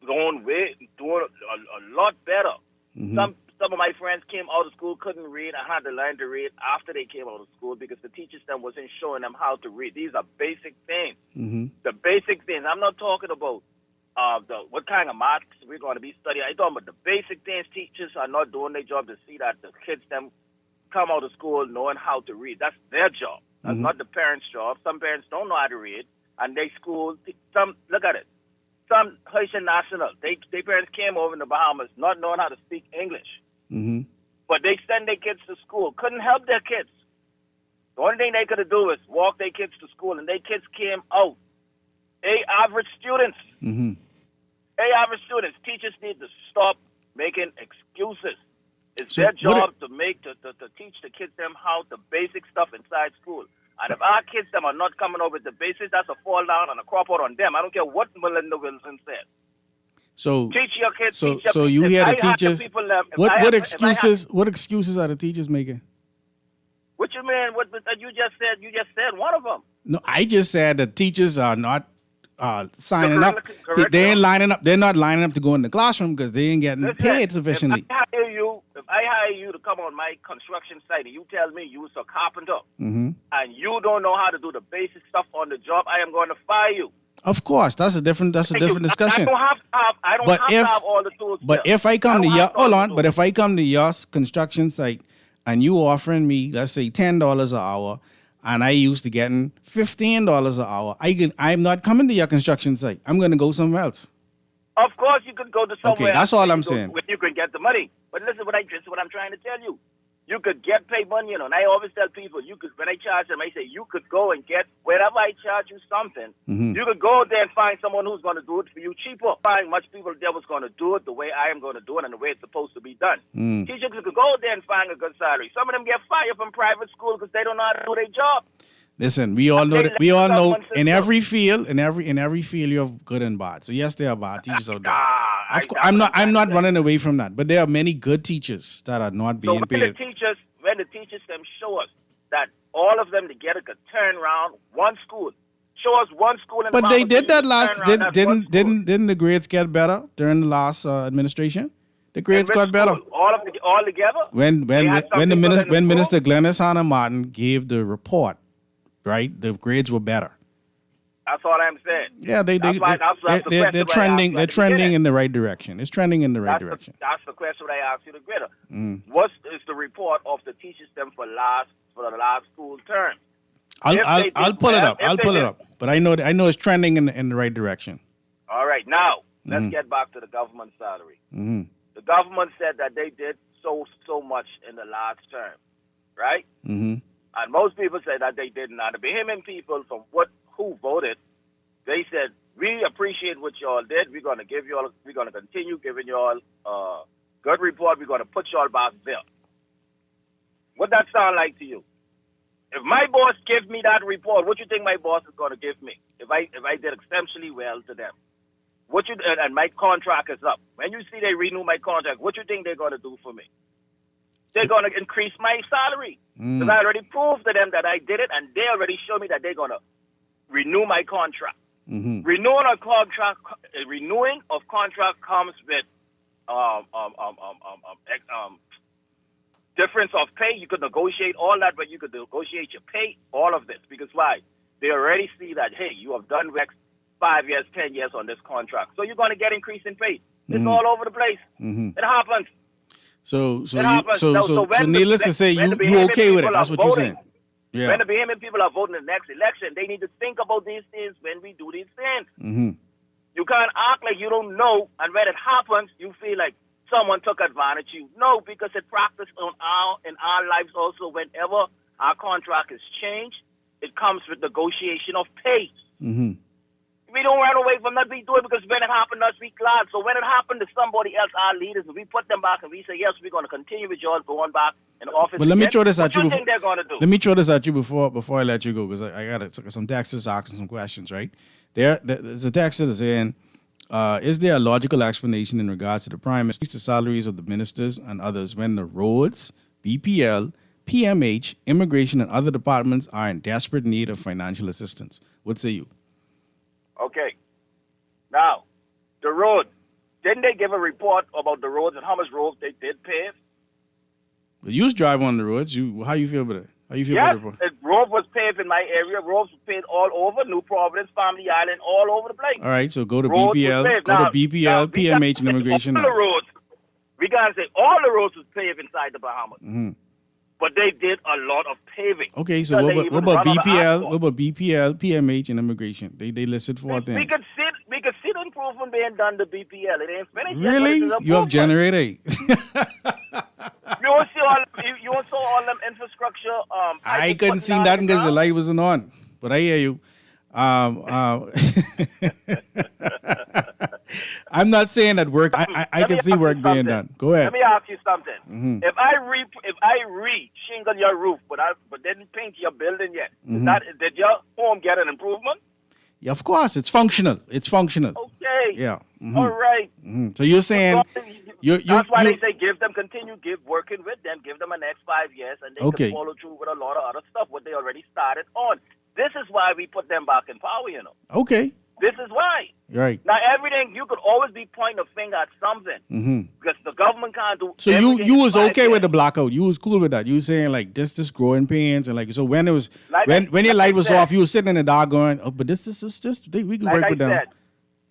doing a lot better. Mm-hmm. Some of my friends came out of school, couldn't read. I had to learn to read after they came out of school because the teachers then wasn't showing them how to read. These are basic things. Mm-hmm. The basic things. I'm not talking about what kind of marks we're going to be studying. I'm talking about the basic things. Teachers are not doing their job to see that the kids them come out of school knowing how to read. That's their job. That's not the parents' job. Some parents don't know how to read, and they school some. Look at it. Some Haitian national, their parents came over in the Bahamas not knowing how to speak English. Mm-hmm. But they send their kids to school. Couldn't help their kids. The only thing they could do is walk their kids to school, and their kids came out. Average students. Mm-hmm. Average students. Teachers need to stop making excuses. It's their job to teach the kids them how the basic stuff inside school. And if our kids them are not coming over with the basics, that's a fall down and a crop out on them. I don't care what Melinda Wilson said. So Teach your kids. So teach your so you if hear the I hire teachers. people, if What I what have- if I excuses? have- What excuses are the teachers making? What you mean? What you just said? You just said one of them. No, I just said that teachers are not signing up. Correct. They ain't lining up. They're not lining up to go in the classroom because they ain't getting Listen, paid sufficiently. If I hire you to come on my construction site and you tell me you're a carpenter Mm-hmm. and you don't know how to do the basic stuff on the job, I am going to fire you. Of course, that's a different discussion. I don't have But to if- have all the tools. But here. if I come don't to have your all hold the on, tools. but if I come to your construction site and you offering me, let's say $10 an hour, and I used to getting $15 an hour, I'm not coming to your construction site. I'm going to go somewhere else. Of course, you could go to somewhere. Okay, that's all else I'm where you saying. where you can get the money. But listen, what I'm trying to tell you. You could get paid money, and I always tell people, you could when I charge them, I say you could go and get wherever I charge you something. Mm-hmm. You could go there and find someone who's going to do it for you cheaper. Find much people there was going to do it the way I am going to do it and the way it's supposed to be done. Teachers could go there and find a good salary. Some of them get fired from private school because they don't know how to do their job. Listen, we all know that. We all know Someone in says every field, in every field, you have good and bad. So yes, there are bad teachers out there. I'm not running away from that, but there are many good teachers that are not So being when paid. the teachers them show us that all of them together could turn around one school. Show us one school in the But they Bible did that that last. turn around that one school. Didn't the grades get better during the last administration? The grades And got which better school? All together. when They had some the people minister in the when school? Minister Glennis Hanna Martin gave the report. Right, the grades were better. That's all I'm saying. Yeah, That's the question they're what I trending. asked They're at the trending beginning. in the right direction. It's trending in the right direction. That's the question I asked you to Greta. What is the report of the teachers them for the last school term? If they I'll did pull it well, up. if I'll they pull it did- up. But I know it's trending in the right direction. All right, now let's get back to the government salary. Mm-hmm. The government said that they did so much in the last term, right? Mm-hmm. And most people say that they did not. The Bahamian people from who voted, they said, we appreciate what y'all did. We're gonna continue giving y'all good report. We're gonna put y'all back there. What that sound like to you? If my boss gives me that report, what you think my boss is gonna give me? If I did exceptionally well to them. And my contract is up. When you see they renew my contract, what you think they're gonna do for me? They're going to increase my salary. Because I already proved to them that I did it, and they already showed me that they're going to renew my contract. Mm-hmm. Renewing of contract comes with difference of pay. You could negotiate all that, but you could negotiate your pay, all of this. Because why? They already see that, hey, you have done 5 years, 10 years on this contract. So you're going to get increase in pay. It's all over the place. Mm-hmm. It happens. So It happens. So when needless to say, when the you Bahamian okay with it? people That's are what you're voting, saying. Yeah. When the Bahamian people are voting in the next election, they need to think about these things when we do these things. Mm-hmm. You can't act like you don't know, and when it happens, you feel like someone took advantage of you. No, because it practiced in our lives also. Whenever our contract is changed, it comes with negotiation of pay. Mm-hmm. We don't run away from that. We do it because when it happened to us, we glad. So when it happened to somebody else, our leaders, we put them back and we say, yes, we're going to continue with yours going back in the office. But let me again. throw this at What you. think they're going to do? Let me throw this at you before I let you go, because I got some texters asking some questions. Right there's a texter that's saying, is there a logical explanation in regards to the prime minister salaries of the ministers and others when the roads, BPL, PMH, immigration, and other departments are in desperate need of financial assistance? What say you? Okay. Now, the road. Didn't they give a report about the roads and how much roads they did pave? You drive on the roads. How you feel about it? How you feel Yes, about it? road was paved in my area. Roads were paved all over, New Providence, Family Island, all over the place. All right, so go to Roads was BPL, paved. go to Now, BPL, we gotta PMH, and say immigration. All the roads. We gotta say all the roads was paved inside the Bahamas. Mm-hmm. But they did a lot of paving. Okay, so Because what they about even run on the BPL? asphalt. What about BPL, PMH, and immigration? They listed four We things. could see the improvement being done to BPL. It ain't finished yet, but Really? it's an You have improvement. generator? You won't see all them infrastructure. I couldn't see nothing because the light wasn't on. But I hear you. I'm not saying that work. I Let can me see ask work you being something. done. Go ahead. Let me ask you something. Mhm. If I re-shingle your roof, but didn't paint your building yet, Mm-hmm. did your home get an improvement? Yeah, of course, it's functional. It's functional. Okay. Yeah. Mhm. All right. So you're saying That's why they say give working with them, give them the next 5 years, and they Okay. can follow through with a lot of other stuff, what they already started on. This is why we put them back in power, you know. Okay. This is why. Right. Now, everything, you could always be pointing a finger at something. Because the government can't do So everything you in was 5 okay with years. the blackout. You was cool with that. You was saying like this growing pains and like so when it was Like when your like light I was said. off, you was sitting in the dark going, oh, but this we can work with them.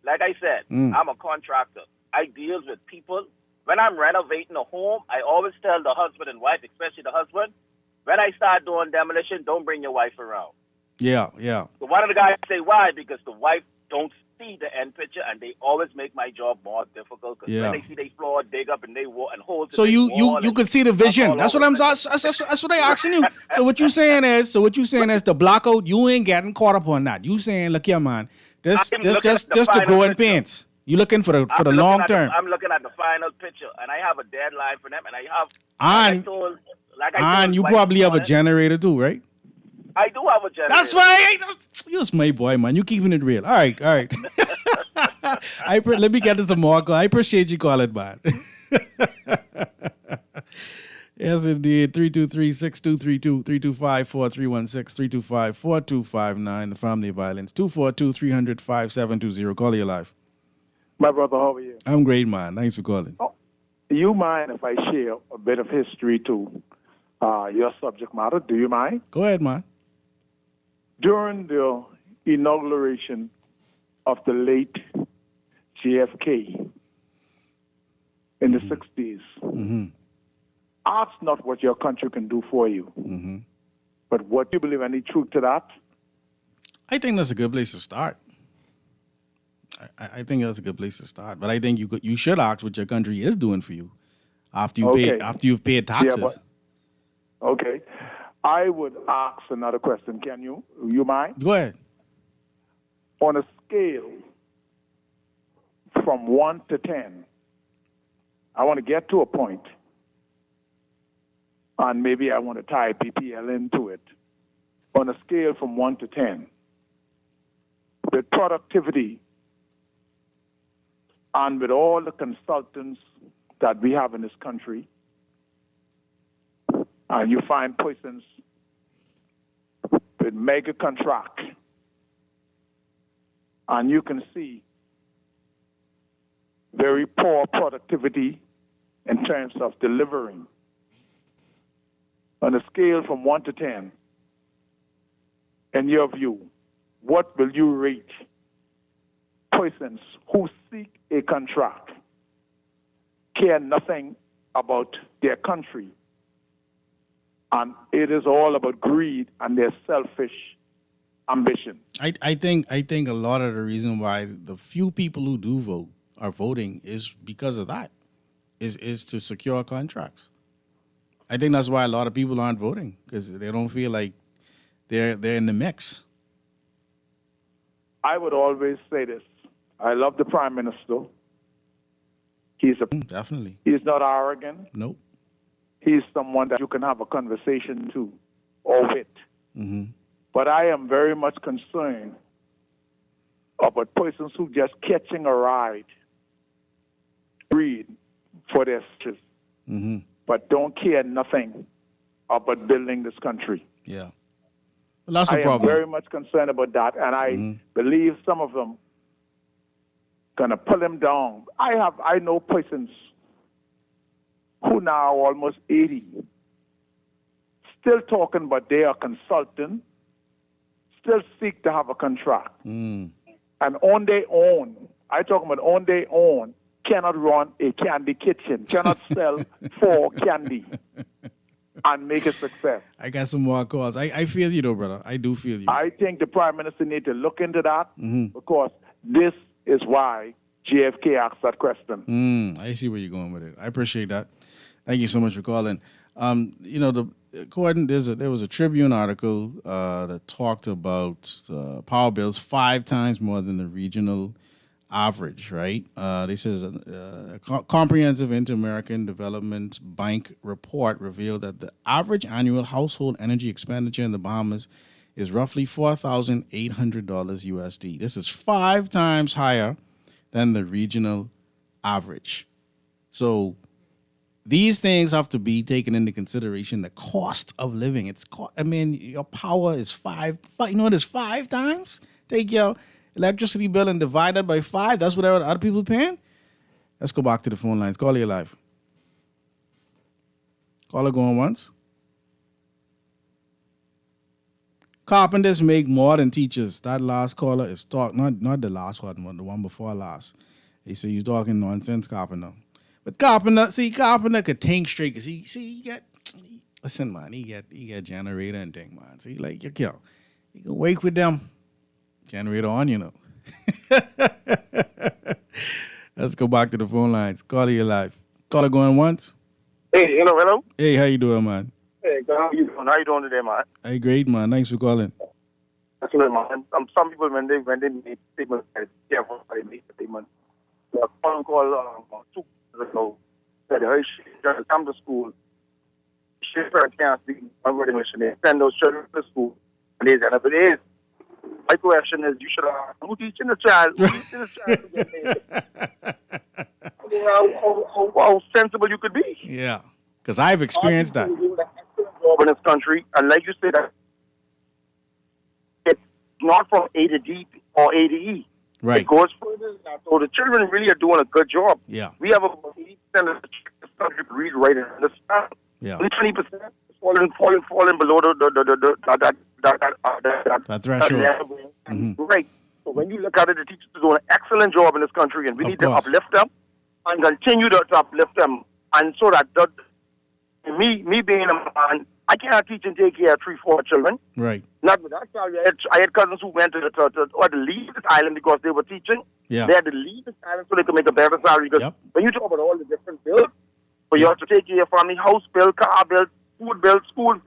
Like I said, I'm a contractor. I deal with people. When I'm renovating a home, I always tell the husband and wife, especially the husband, when I start doing demolition, don't bring your wife around. Yeah. So one of the guys say, why? Because the wife don't see the end picture, and they always make my job more difficult. Because when they see they floor dig up and they and holes. So in you the wall you and could see the vision. all That's over what I'm the place. that's what they asking you. So what you saying is the blackout, you ain't getting caught up on that. You saying, look here, man, this I'm looking at the the final growing picture. pains. You looking for the I'm looking long at term. I'm looking at the final picture, and I have a deadline for them, and I have. And you probably have a generator too, right? I do have a generator. That's right. You're my boy, man. You keeping it real. All right. Let me get to some more. I appreciate you calling, man. Yes, indeed. 323-6232, 325-4316, 325-4259. The family violence. 242-300-5720. Call you live. My brother, how are you? I'm great, man. Thanks for calling. Oh, you mind if I share a bit of history to your subject matter? Do you mind? Go ahead, man. During the inauguration of the late JFK in the 60s, ask not what your country can do for you, but what you believe. Any truth to that? I think that's a good place to start. I think that's a good place to start. But I think you should ask what your country is doing for you after you've paid taxes. Yeah, okay. I would ask another question. Can you? You mind? Go ahead. On a scale from 1 to 10, I want to get to a point, and maybe I want to tie PPL into it. On a scale from 1 to 10, with productivity and with all the consultants that we have in this country, and you find persons with mega contract, and you can see very poor productivity in terms of delivering. On a scale from 1 to 10, in your view, what will you rate persons who seek a contract, care nothing about their country, and it is all about greed and their selfish ambition? I think a lot of the reason why the few people who do vote are voting is because of that, is to secure contracts. I think that's why a lot of people aren't voting, because they don't feel like they're in the mix. I would always say this. I love the Prime Minister. Definitely. He's not arrogant. Nope. He's someone that you can have a conversation to or with. But I am very much concerned about persons who just catching a ride, greed for their riches, but don't care nothing about building this country. Yeah. Well, that's the I am problem. very much concerned about that, and I believe some of them gonna pull him down. I know persons who now are almost 80, still talking about they are consultant, still seek to have a contract, and on their own, I talk about on their own, cannot run a candy kitchen, cannot sell 4 candy and make a success. I got some more calls. I feel you though, brother. I do feel you. I think the Prime Minister need to look into that because this is why JFK asked that question. I see where you're going with it. I appreciate that. Thank you so much for calling. There was a Tribune article that talked about power bills 5 times more than the regional average, right? They says a comprehensive Inter-American Development Bank report revealed that the average annual household energy expenditure in the Bahamas is roughly $4,800 USD. This is 5 times higher than the regional average. So these things have to be taken into consideration. The cost of living. Your power is five. You know what is 5 times? Take your electricity bill and divide it by 5. That's what other people paying. Let's go back to the phone lines. Caller, you live. Caller going once. Carpenters make more than teachers. That last caller is not the last one, the one before last. He said you talking nonsense, Carpenter. But Carpenter could think straight because he got generator and thing, man. See, like you can wake with them. Generator on, you know. Let's go back to the phone lines. Caller, you live. Caller going once. Hey, hello. Hey, how you doing, man? Hey, how you doing? How you doing today, man? Hey, great, man. Thanks for calling. That's good, man. Some people when they make statements, yeah, they make a statement. A phone call 2 years ago said her she just come to school. She can't speak Converting missionary. Send those children to school, and they end up it is. My question is, you should ask who teaching the child? Who teaching the child to get paid? How sensible you could be. Yeah, because I've experienced that. In this country, and like you said, it's not from A to D or A to E. Right. It goes further than that. So the children really are doing a good job. Yeah. We have about 80% of the country to read, write, and understand. Yeah. Only 20% is falling below that threshold. Mm-hmm. Right. So when you look at it, the teachers are doing an excellent job in this country, and we need to uplift them and continue to uplift them, and so that me being a man, I can't teach and take care of 3-4 children. Right. Not with that salary. I had cousins who went to leave this island because they were teaching. Yeah. They had to leave this island so they could make a better salary. Because when you talk about all the different bills, you have to take care of your family, house bill, car bill, food bill, school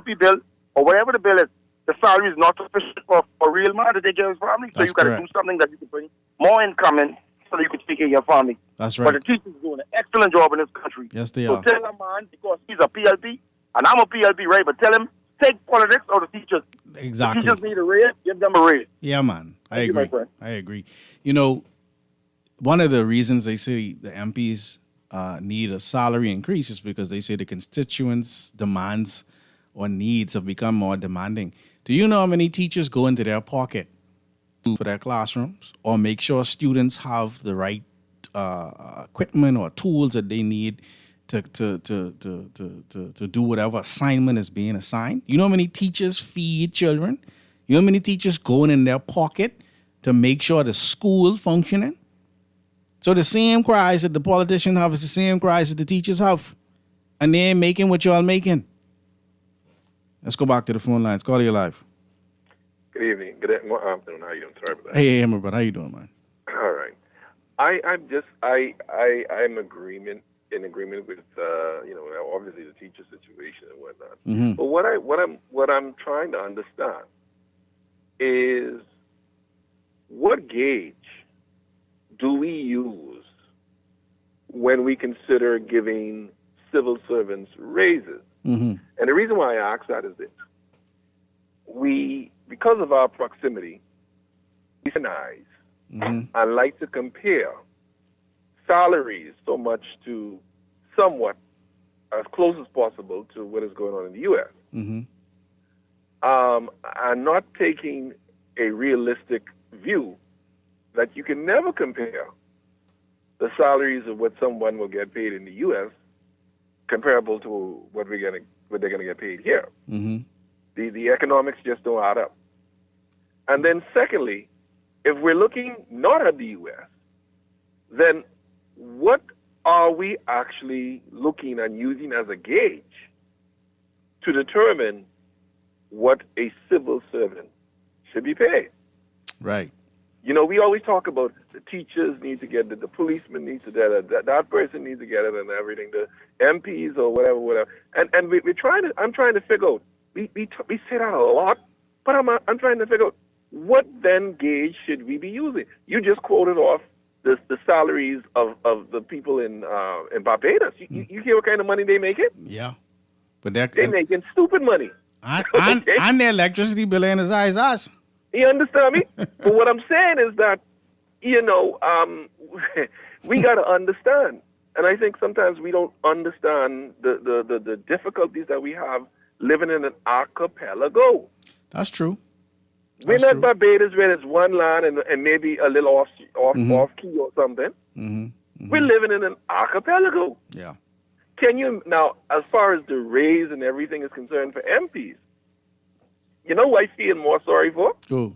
fee bill, or whatever the bill is, the salary is not sufficient for a real man to take care of his family. So you got to do something that you can bring more income in so that you can take care of your family. That's right. But the teachers are doing an excellent job in this country. Yes, they are. So tell a man, because he's a PLP, and I'm a PLP, right? But tell him, take politics out of the teachers. Exactly. The teachers need a raise, give them a raise. Yeah, man. I Thank agree. You, my friend. I agree. You know, one of the reasons they say the MPs need a salary increase is because they say the constituents' demands or needs have become more demanding. Do you know how many teachers go into their pocket for their classrooms or make sure students have the right equipment or tools that they need to do whatever assignment is being assigned? You know how many teachers feed children? You know how many teachers going in their pocket to make sure the school functioning? So the same cries that the politicians have is the same cries that the teachers have. And they ain't making what y'all making. Let's go back to the phone lines. Call you live. Good evening. Good afternoon. How are you doing? Sorry about that. Hey, my brother. How you doing, man? All right. I'm in agreement with obviously the teacher situation and whatnot. Mm-hmm. But what I'm trying to understand is what gauge do we use when we consider giving civil servants raises? Mm-hmm. And the reason why I ask that is this. Because of our proximity, we and like to compare salaries so much to somewhat as close as possible to what is going on in the U.S. Mm-hmm. And not taking a realistic view that you can never compare the salaries of what someone will get paid in the U.S. comparable to what they're going to get paid here. Mm-hmm. The economics just don't add up. And then secondly, if we're looking not at the U.S., then what are we actually looking and using as a gauge to determine what a civil servant should be paid? Right. You know, we always talk about the teachers need to get it, the policeman needs to get it, that person needs to get it and everything, the MPs or whatever. And I'm trying to figure out, we say that a lot, but I'm trying to figure out what then gauge should we be using? You just quoted off the salaries of the people in Barbados. You hear what kind of money they making? Yeah. But they're making stupid money. And their electricity bill ain't as high as us. You understand me? But what I'm saying is that, you know, we got to understand. And I think sometimes we don't understand the difficulties that we have living in an archipelago. That's true. We're not Barbados where there's one land and maybe a little off key or something. We're living in an archipelago. Yeah. Can you, now, as far as the raise and everything is concerned for MPs, you know who I feel more sorry for? Who?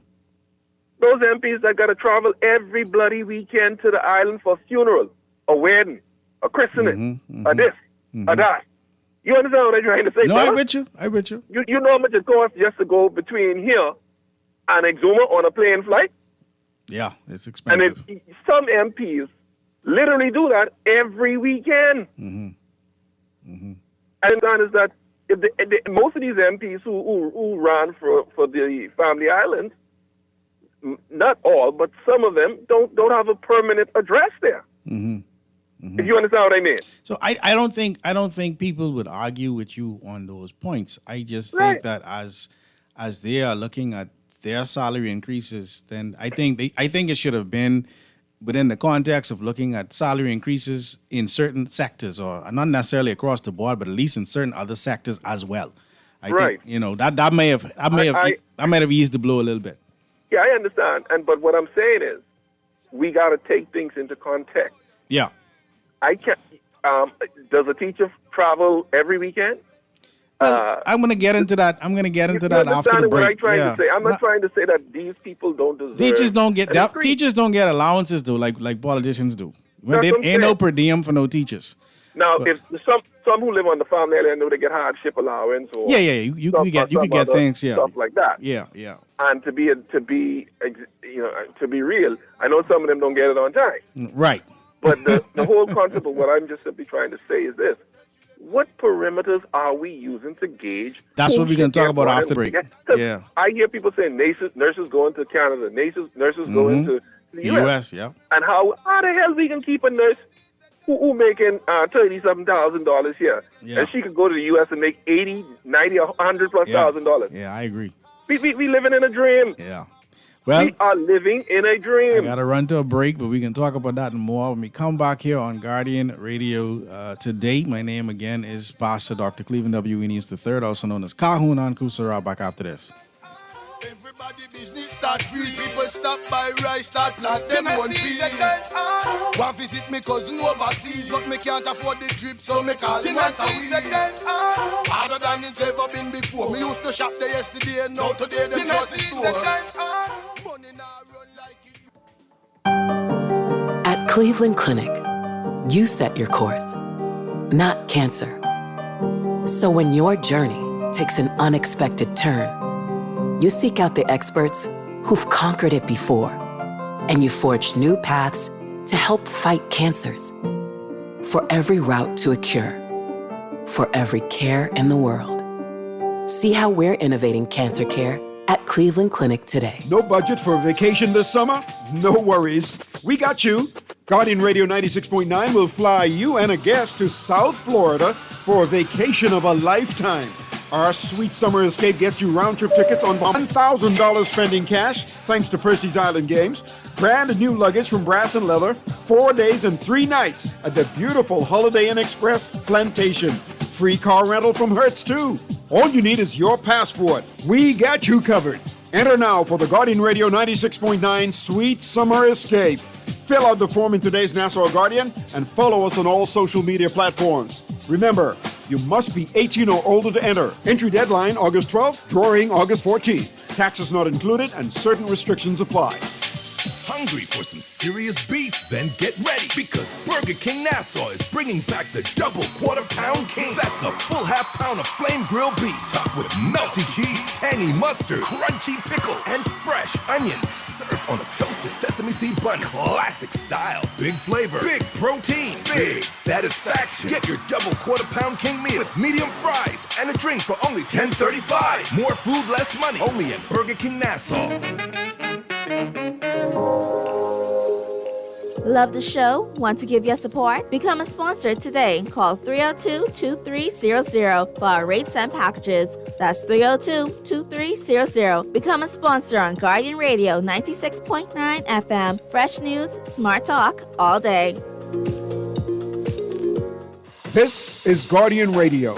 Those MPs that got to travel every bloody weekend to the island for a funeral, a wedding, a christening, a this, a that. You understand what I'm trying to say? No, brother? I bet you. You know how much it costs just to go between here and Exuma on a plane flight? Yeah, it's And expensive. some MPs literally do that every weekend. And that is that if most of these MPs who ran for the family islands, not all, but some of them don't have a permanent address there. If you understand what I mean. So I don't think people would argue with you on those points. I just think that as they are looking at their salary increases, then I think it should have been within the context of looking at salary increases in certain sectors, or not necessarily across the board, but at least in certain other sectors as well. I think, you know, that may have eased the blow a little bit. Yeah, I understand. But what I'm saying is, we got to take things into context. Yeah. I can't. Does a teacher travel every weekend? I'm going to get into that. I'm going to get into that after the break. What I'm trying to say. I'm not trying to say that these people don't deserve. Teachers don't get allowances though, like politicians do. When they ain't no per diem for no teachers. Now, if some who live on the farm, I know they get hardship allowance. Or you can get things, stuff like that. Yeah. And to be real, I know some of them don't get it on time. Right. But the whole concept of what I'm just simply trying to say is this: what perimeters are we using to gauge? That's what we're going to talk about after the break. Yeah. I hear people saying nurses going to Canada, nurses going to the U.S. Yeah. And how the hell we can keep a nurse who making $37,000 here, and she could go to the U.S. and make $80, $90, $100,000+. Yeah, I agree. We living in a dream. Yeah. Well, we are living in a dream. I got to run to a break, but we can talk about that and more when we come back here on Guardian Radio today. My name again is Pastor Dr. Cleveland W. Eneas III, also known as Kahun Ankusara. Back after this. Everybody business start free. People stop by rice, start plant them one fee. One visit me cousin overseas, but me can't afford the trip, so me call him once a week. Harder than it's ever been before. Me used to shop there yesterday, and now today them just the store. Money now run like it. At Cleveland Clinic, you set your course, not cancer. So when your journey takes an unexpected turn, you seek out the experts who've conquered it before, and you forge new paths to help fight cancers. For every route to a cure, for every care in the world. See how we're innovating cancer care at Cleveland Clinic today. No budget for a vacation this summer? No worries. We got you. Guardian Radio 96.9 will fly you and a guest to South Florida for a vacation of a lifetime. Our sweet summer escape gets you round-trip tickets on $1,000 spending cash, thanks to Percy's Island Games. Brand new luggage from Brass and Leather, 4 days and 3 nights at the beautiful Holiday Inn Express Plantation. Free car rental from Hertz, too. All you need is your passport. We got you covered. Enter now for the Guardian Radio 96.9 Sweet Summer Escape. Fill out the form in today's Nassau Guardian and follow us on all social media platforms. Remember, you must be 18 or older to enter. Entry deadline August 12th, drawing August 14th. Taxes not included and certain restrictions apply. Hungry for some serious beef? Then get ready, because Burger King Nassau is bringing back the double quarter-pound king. That's a full half-pound of flame grilled beef, topped with melty cheese, tangy mustard, crunchy pickle, and fresh onions. Served on a toasted sesame seed bun, classic style. Big flavor, big protein, big satisfaction. Get your double quarter-pound king meal with medium fries and a drink for only $10.35. More food, less money. Only at Burger King Nassau. Love the show? Want to give your support? Become a sponsor today. Call 302-2300 for our rates and packages. That's 302-2300. Become a sponsor on Guardian Radio 96.9 FM. Fresh news, smart talk, all day. This is Guardian Radio,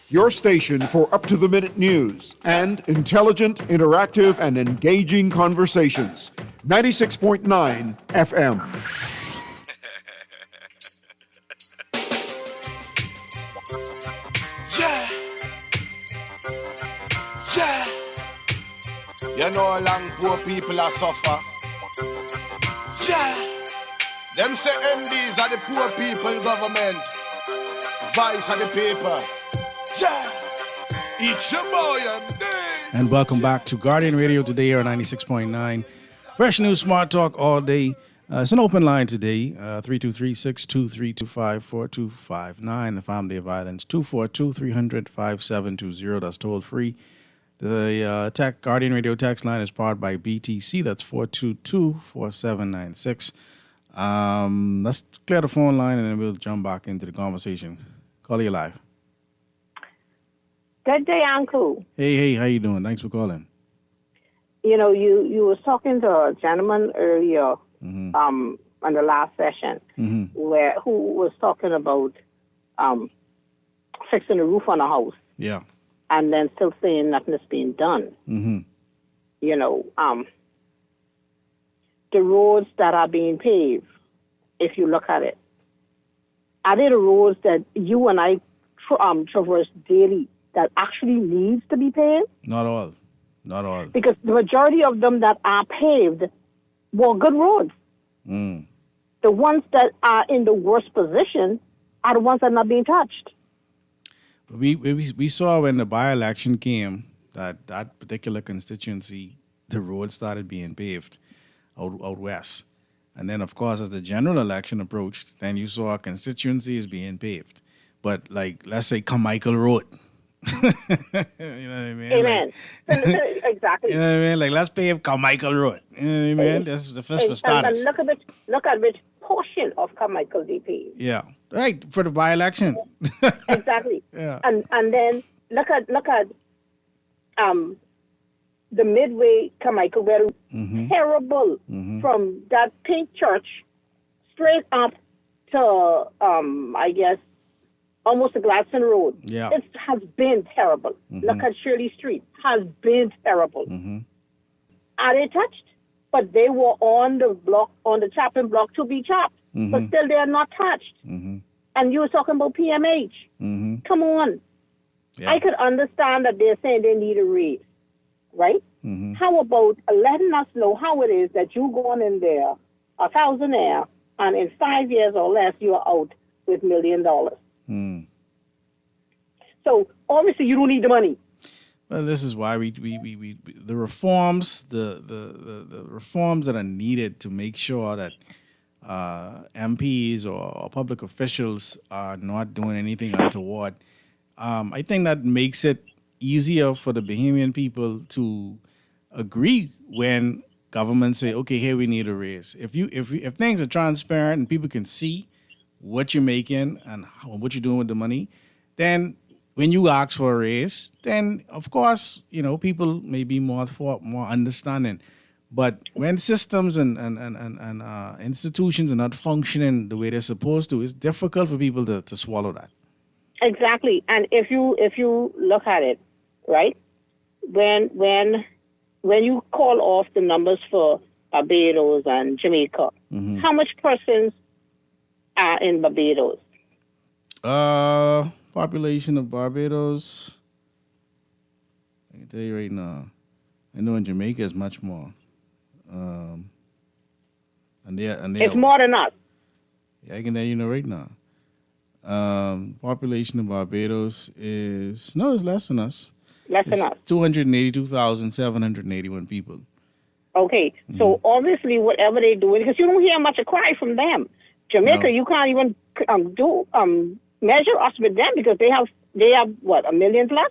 your station for up-to-the-minute news and intelligent, interactive, and engaging conversations. 96.9 FM. Yeah. Yeah. You know how long poor people are suffer. Yeah. Them say MDs are the poor people government. Vice are the paper. Yeah. Eat your boy and day. And welcome back to Guardian Radio today here on 96.9. Fresh news, smart talk all day. It's an open line today, 323-623-254259. The Family of Violence, 242-300-5720. That's toll free. The Guardian Radio text line is powered by BTC. That's 422-4796. Let's clear the phone line and then we'll jump back into the conversation. Call you live. Good day, Uncle. Hey, how you doing? Thanks for calling. You know, you was talking to a gentleman earlier, on the last session, who was talking about fixing the roof on a house. Yeah. And then still saying nothing is being done. You know, the roads that are being paved, if you look at it, are they the roads that you and I traverse daily that actually needs to be paved? Not all. Because the majority of them that are paved were good roads. The ones that are in the worst position are the ones that are not being touched. We saw when the by-election came that particular constituency, the road started being paved out west. And then, of course, as the general election approached, then you saw constituencies being paved. But, like, let's say Carmichael Road. You know what I mean? Amen. Exactly. You know what I mean? Like, let's pave Carmichael Road. You know what I mean? This is the first for starters. And look at which portion of Carmichael they paved. Yeah. Right, for the by-election. Exactly. Yeah. And then look at the Midway Carmichael, where terrible from that pink church straight up to I guess almost to Gladstone Road. Yeah. It has been terrible. Look at Shirley Street, has been terrible. Are they touched? But they were on the chopping block to be chopped. But still they are not touched. And you were talking about PMH. Come on. Yeah. I could understand that they're saying they need a raise, right? How about letting us know how it is that you going in there, a thousandaire, and in 5 years or less, you're out with $1 million. So obviously you don't need the money. Well, this is why we the reforms, the reforms that are needed to make sure that MPs or public officials are not doing anything untoward. I think that makes it easier for the Bahamian people to agree when governments say, okay, here we need a raise. If things are transparent and people can see what you're making and what you're doing with the money, then when you ask for a raise, then of course, you know, people may be more understanding. But when systems and institutions are not functioning the way they're supposed to, it's difficult for people to swallow that. Exactly. And if you look at it, right, when you call off the numbers for Barbados and Jamaica, how much persons are in Barbados? Population of Barbados, I can tell you right now. I know in Jamaica is much more. And it's more than us. Yeah, I can tell you right now. Population of Barbados is it's less than us. Less than us. 282,781 people. Okay, so obviously whatever they're doing, because you don't hear much a cry from them. Jamaica, you can't even measure us with them because they have what, 1 million plus?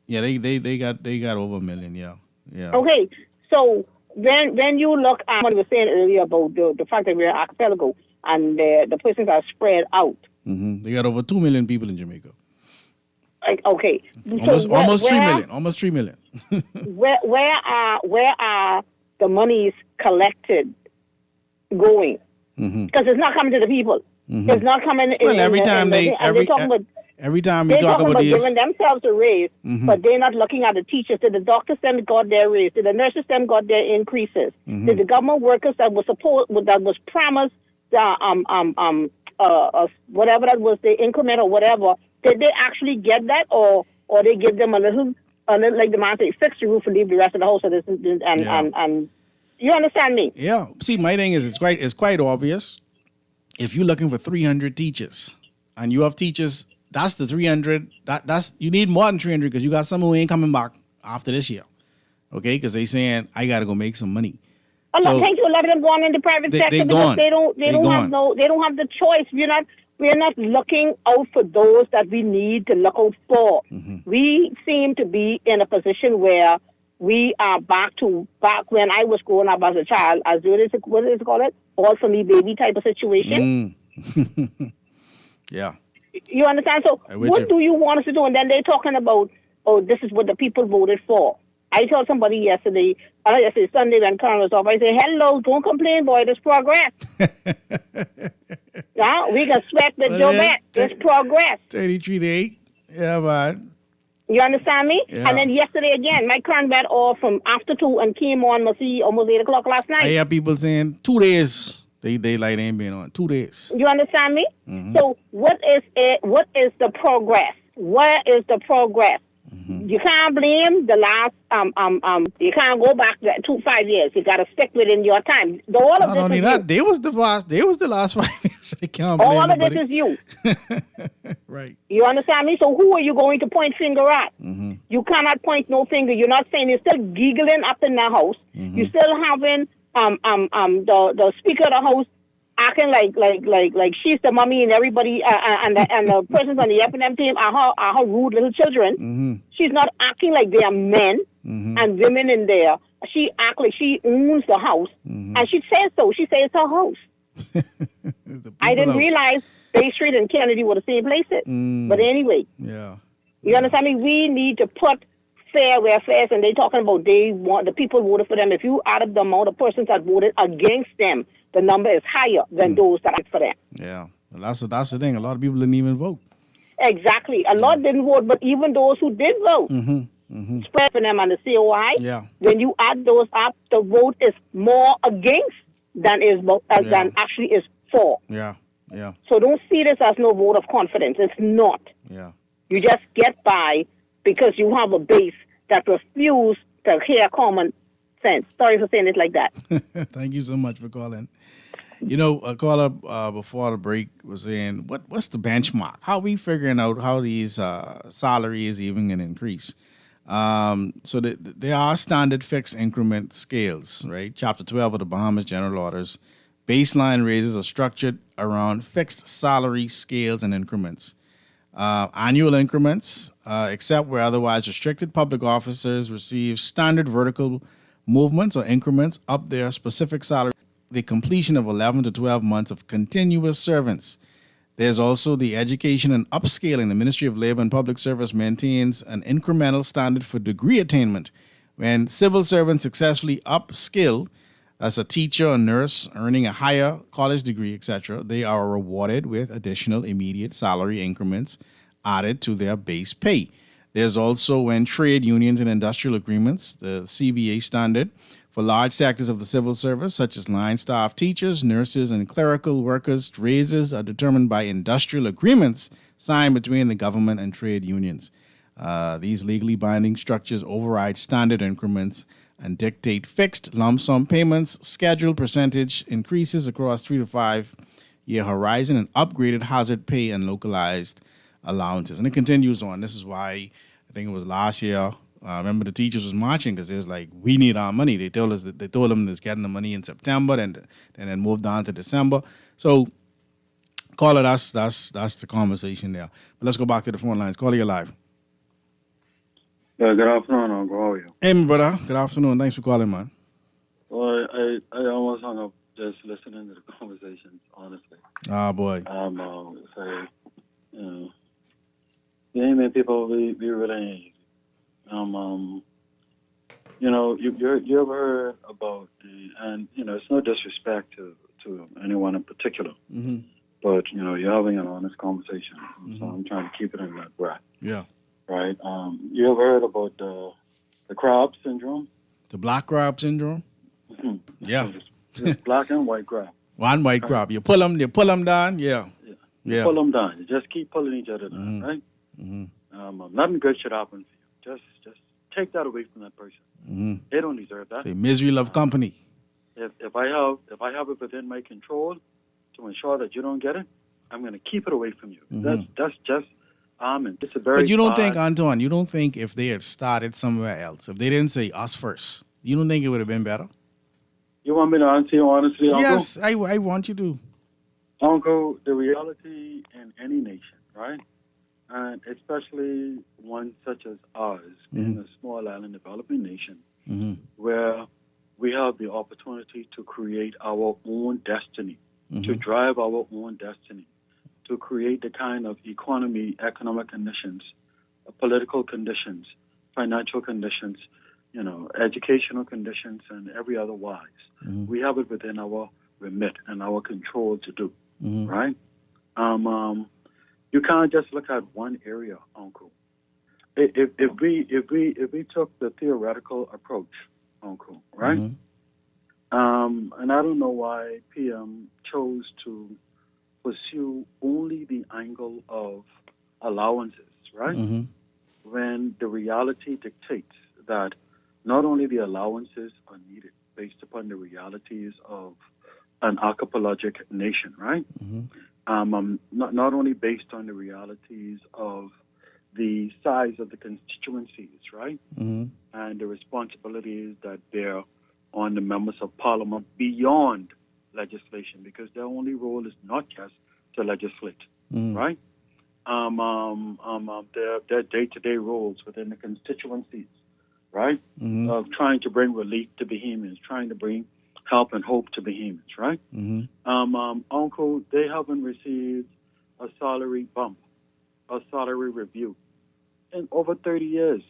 Yeah, they got over 1 million. Yeah. Okay, so when you look at what I was saying earlier about the fact that we're an archipelago, the persons are spread out. They got over 2 million people in Jamaica. Like, okay, Almost 3 million. Almost 3 million. where are the monies collected going? Because it's not coming to the people. It's not coming. Every time we talk about this, giving themselves a raise, but they're not looking at the teachers. Did the doctors them got their raise? Did the nurses them got their increases? Did the government workers that was promised whatever that was the increment or whatever, did they actually get that, or they give them a little like the man say, fix the roof and leave the rest of the house and you understand me? Yeah. See, my thing is it's quite obvious. If you're looking for 300 teachers and you have teachers, that's the 300. That's you need more than 300 because you got some who ain't coming back after this year. Okay, because they saying I gotta go make some money. Thank you. A lot of them going in the private sector because they don't have the choice. We're not looking out for those that we need to look out for. We seem to be in a position where we are back when I was growing up as a child, as what is it called? All for me baby type of situation. Yeah. You understand? So what do you want us to do? And then they're talking about, this is what the people voted for. I told somebody yesterday, Sunday when Colonel was off, I said, hello, don't complain, boy, there's progress. Now, we can sweat the Joe back. There's progress. 33 to 8. Yeah, man. You understand me? Yeah. And then yesterday again, my current went off from after 2 and came on, almost 8 o'clock last night. I hear people saying 2 days. Daylight ain't been on 2 days. You understand me? So what is the progress? Where is the progress? You can't blame the last you can't go back to 5 years. You gotta stick within your time. Not only that, they was the last 5 years. I can't blame all nobody. of this is you. Right. You understand me? So who are you going to point finger at? You cannot point no finger. You're not saying, you're still giggling up in the house. You're still having the speaker of the house acting like she's the mommy and everybody and the persons on the F&M team are her rude little children. She's not acting like they are men and women in there. She acts like she owns the house, and she says so. She says it's her house. I didn't realize Bay Street and Kennedy were the same places. But anyway, you understand me? We need to put fair where fair is, and they talking about the people voted for them. If you add up the amount of persons that voted against them, the number is higher than those that voted for them. Yeah, well, that's the thing. A lot of people didn't even vote. Exactly. A lot didn't vote, but even those who did vote, spread for them on the COI, when you add those up, the vote is more against than actually is for. Yeah. So don't see this as no vote of confidence. It's not. Yeah. You just get by because you have a base that refuse to hear common sense. Sorry for saying it like that. Thank you so much for calling. You know, a caller before the break was saying, what's the benchmark? How are we figuring out how these salaries even going to increase? So there are standard fixed increment scales, right? Chapter 12 of the Bahamas General Orders. Baseline raises are structured around fixed salary scales and increments. Annual increments, except where otherwise restricted, public officers receive standard vertical movements or increments up their specific salary. The completion of 11 to 12 months of continuous service. There's also the education and upscaling. The Ministry of Labor and Public Service maintains an incremental standard for degree attainment. When civil servants successfully upskill as a teacher or nurse earning a higher college degree, etc., they are rewarded with additional immediate salary increments added to their base pay. There's also when trade unions and industrial agreements, the CBA standard, for large sectors of the civil service, such as line staff, teachers, nurses, and clerical workers, raises are determined by industrial agreements signed between the government and trade unions. These legally binding structures override standard increments and dictate fixed lump sum payments, scheduled percentage increases across 3 to 5 year horizon, and upgraded hazard pay and localized allowances. And it continues on. This is why I think it was last year. Remember the teachers was marching because it was like, we need our money. They told them it's getting the money in September and then moved on to December. So call it that's the conversation there. But let's go back to the phone lines. Call you live. Good afternoon, Uncle. How are you? Hey, my brother. Good afternoon. Thanks for calling, man. Well, I almost hung up just listening to the conversations, honestly. Oh, boy. So, yeah, man, people, we really ain't easy. You ever heard about, and, it's no disrespect to anyone in particular, but, you're having an honest conversation. So I'm trying to keep it in that breath. Yeah. Right? You ever heard about the crab syndrome? The black crab syndrome? Yeah. It's black and white crab. One white crab. You pull them down. Yeah. You pull them down. You just keep pulling each other down, right? Nothing good should happen to you. Just take that away from that person. They don't deserve that. The misery love company. If I have it within my control to ensure that you don't get it, I'm going to keep it away from you. That's just it's a very. But you don't bad, think, Antoine? You don't think if they had started somewhere else, if they didn't say us first, you don't think it would have been better? You want me to answer you honestly, Uncle? Yes, I want you to. Uncle, the reality in any nation, right? And especially one such as ours, being a small island developing nation, where we have the opportunity to create our own destiny, to drive our own destiny, to create the kind of economic conditions, political conditions, financial conditions, educational conditions, and every other wise. We have it within our remit and our control to do, right? You can't just look at one area, Uncle. If we took the theoretical approach, Uncle, right? And I don't know why PM chose to pursue only the angle of allowances, right? When the reality dictates that not only the allowances are needed based upon the realities of an archipelagic nation, right? Not only based on the realities of the size of the constituencies, right? And the responsibilities that bear on the members of parliament beyond legislation, because their only role is not just to legislate, right? Their day-to-day roles within the constituencies, right? Of trying to bring relief to Bahamians, trying to bring help and hope to Bahamians, right? Uncle, they haven't received a salary bump, a salary review in over 30 years.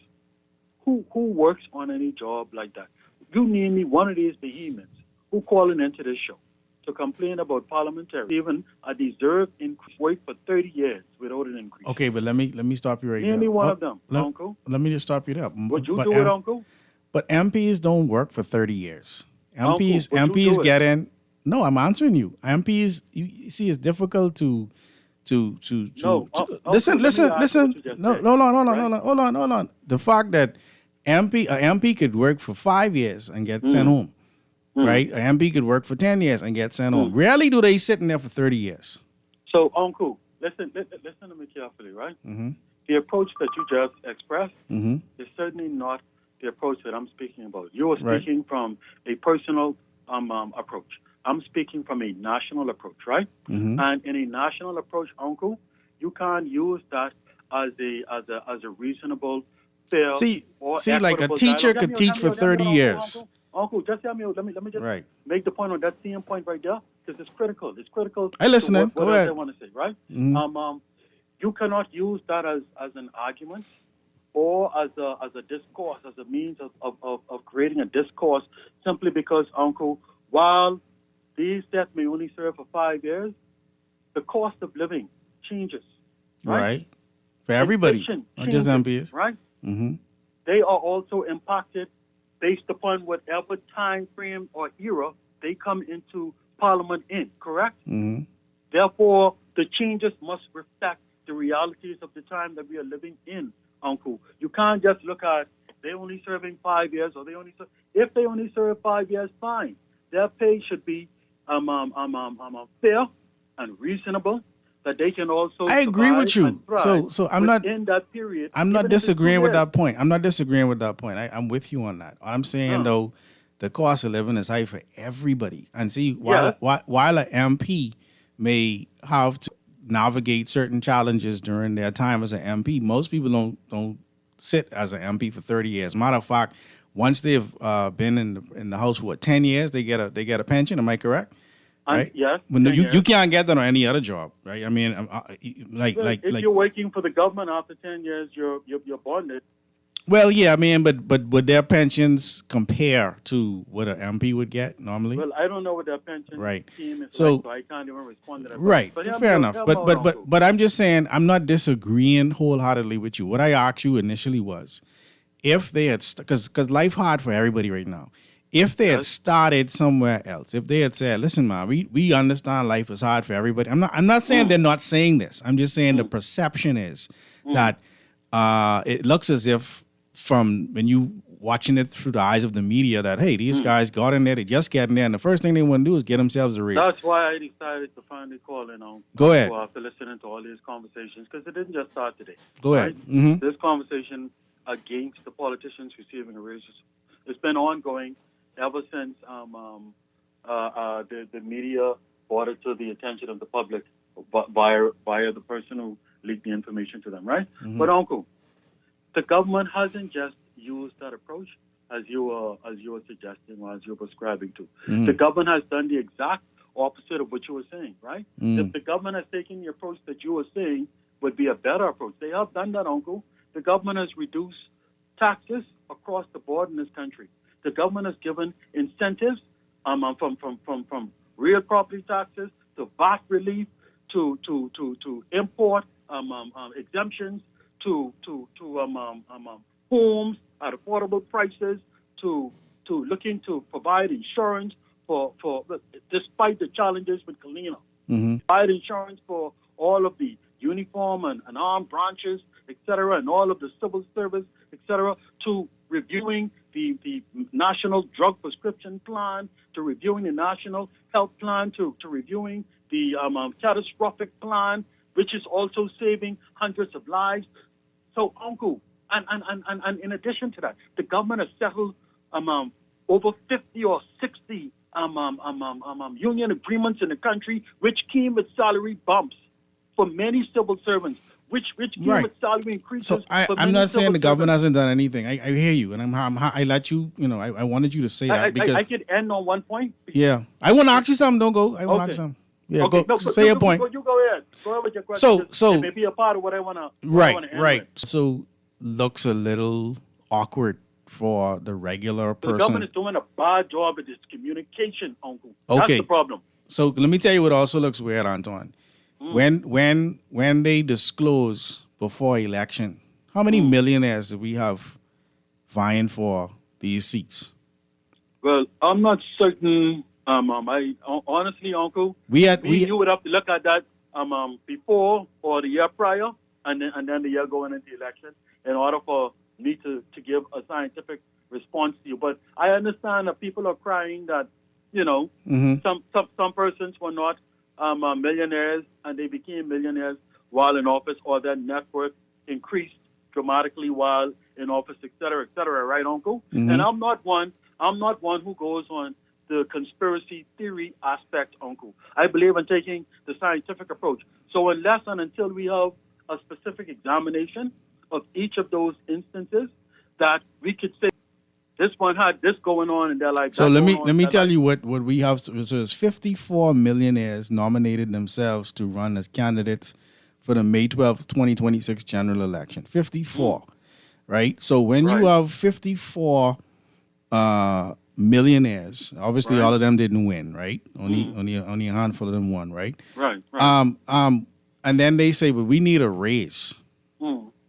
Who works on any job like that? You name me one of these Bahamians who calling into this show to complain about parliamentary, even a deserved increase, wait for 30 years without an increase. Okay, but let me stop you right there. Name me one of them, Uncle. Let me just stop you there. Would you do it, Uncle? But MPs don't work for 30 years. MPs get in. No, I'm answering you. MPs, you see, it's difficult to listen. No, hold on. The fact that an MP could work for 5 years and get sent home, right? An MP could work for 10 years and get sent home. Rarely do they sit in there for 30 years. So, Uncle, listen to me carefully, right? The approach that you just expressed is certainly not the approach that I'm speaking about. You are speaking from a personal approach. I'm speaking from a national approach, right? And in a national approach, Uncle, you can't use that as a reasonable, fair, or like a teacher could teach for 30 years. Uncle, just hear me out. Let me just make the point on that same point right there, because it's critical. It's critical. I listen. What Go ahead. I want to say, right? You cannot use that as an argument or as a discourse, as a means of creating a discourse, simply because, Uncle, while these debts may only serve for 5 years, the cost of living changes. Right. For everybody, not just MPs. Right? They are also impacted based upon whatever time frame or era they come into Parliament in, correct? Therefore, the changes must reflect the realities of the time that we are living in, Uncle. You can't just look at they only serving 5 years, or if they only serve 5 years, fine. Their pay should be fair and reasonable, that they can also. I agree with you. So I'm not in that period. I'm not disagreeing with that point. I'm with you on that. I'm saying though, the cost of living is high for everybody. And see, while an MP may have to navigate certain challenges during their time as an MP, most people don't sit as an MP for 30 years. Matter of fact, once they've been in the House for 10 years, they get a pension. Am I correct? Right. Yes. When you can't get that on any other job, right? I mean, if you're working for the government after 10 years, you're bonded. Well, yeah, I mean, but would their pensions compare to what an MP would get normally? Well, I don't know what their pension scheme is so, like, so I can't even respond to that. Right, but fair enough. But I'm just saying, I'm not disagreeing wholeheartedly with you. What I asked you initially was, if they had, because life hard for everybody right now. If they had started somewhere else, if they had said, "Listen, man, we understand life is hard for everybody." I'm not saying they're not saying this. I'm just saying the perception is that it looks as if, from when you watching it through the eyes of the media, that hey, these guys got in there, they just got in there, and the first thing they want to do is get themselves a raise. That's why I decided to finally call in on. Go ahead. After listening to all these conversations, because it didn't just start today. Go ahead. Mm-hmm. This conversation against the politicians receiving a raise, it's been ongoing ever since the media brought it to the attention of the public via the person who leaked the information to them, right? Mm-hmm. But Uncle, the government hasn't just used that approach as you were suggesting or as you were prescribing to. Mm-hmm. The government has done the exact opposite of what you were saying, right? Mm-hmm. If the government has taken the approach that you were saying would be a better approach, they have done that, Uncle. The government has reduced taxes across the board in this country. The government has given incentives from real property taxes to VAT relief to import exemptions to homes at affordable prices to looking to provide insurance for despite the challenges with Kalina. Mm-hmm. Provide insurance for all of the uniform and armed branches, etc., and all of the civil service, etc., to reviewing the National Drug Prescription Plan, to reviewing the National Health Plan, to reviewing the catastrophic plan, which is also saving hundreds of lives. So, Uncle, and in addition to that, the government has settled over 50 or 60 union agreements in the country, which came with salary bumps for many civil servants. Which came with salary increases. So I'm not saying the government hasn't done anything. I hear you, and I let you. I wanted you to say that because I could end on one point. Yeah, I want to ask you something. Don't go. I want to ask you something. Yeah, okay. go. Say your point. You go ahead. Go ahead with your question. So it may be a part of what I want to. Right. So looks a little awkward for the regular person. The government is doing a bad job at this communication, Uncle. Okay. That's the problem. So let me tell you what also looks weird, Antoine. When they disclose before election, how many millionaires do we have vying for these seats? Well, I'm not certain. I honestly, Uncle, you would have to look at that before or the year prior, and then the year going into the election, in order for me to give a scientific response to you. But I understand that people are crying that some persons were not millionaires and they became millionaires while in office, or their net worth increased dramatically while in office, et cetera, right, Uncle? Mm-hmm. And I'm not one who goes on the conspiracy theory aspect, Uncle. I believe in taking the scientific approach. So unless and until we have a specific examination of each of those instances, that we could say this one had this going on and they're like. So let me tell you what we have. So there's 54 millionaires nominated themselves to run as candidates for the May 12th, 2026 general election. 54, right? So when you have 54 millionaires, obviously all of them didn't win, right? Only a handful of them won, right? Right. And then they say, but we need a raise.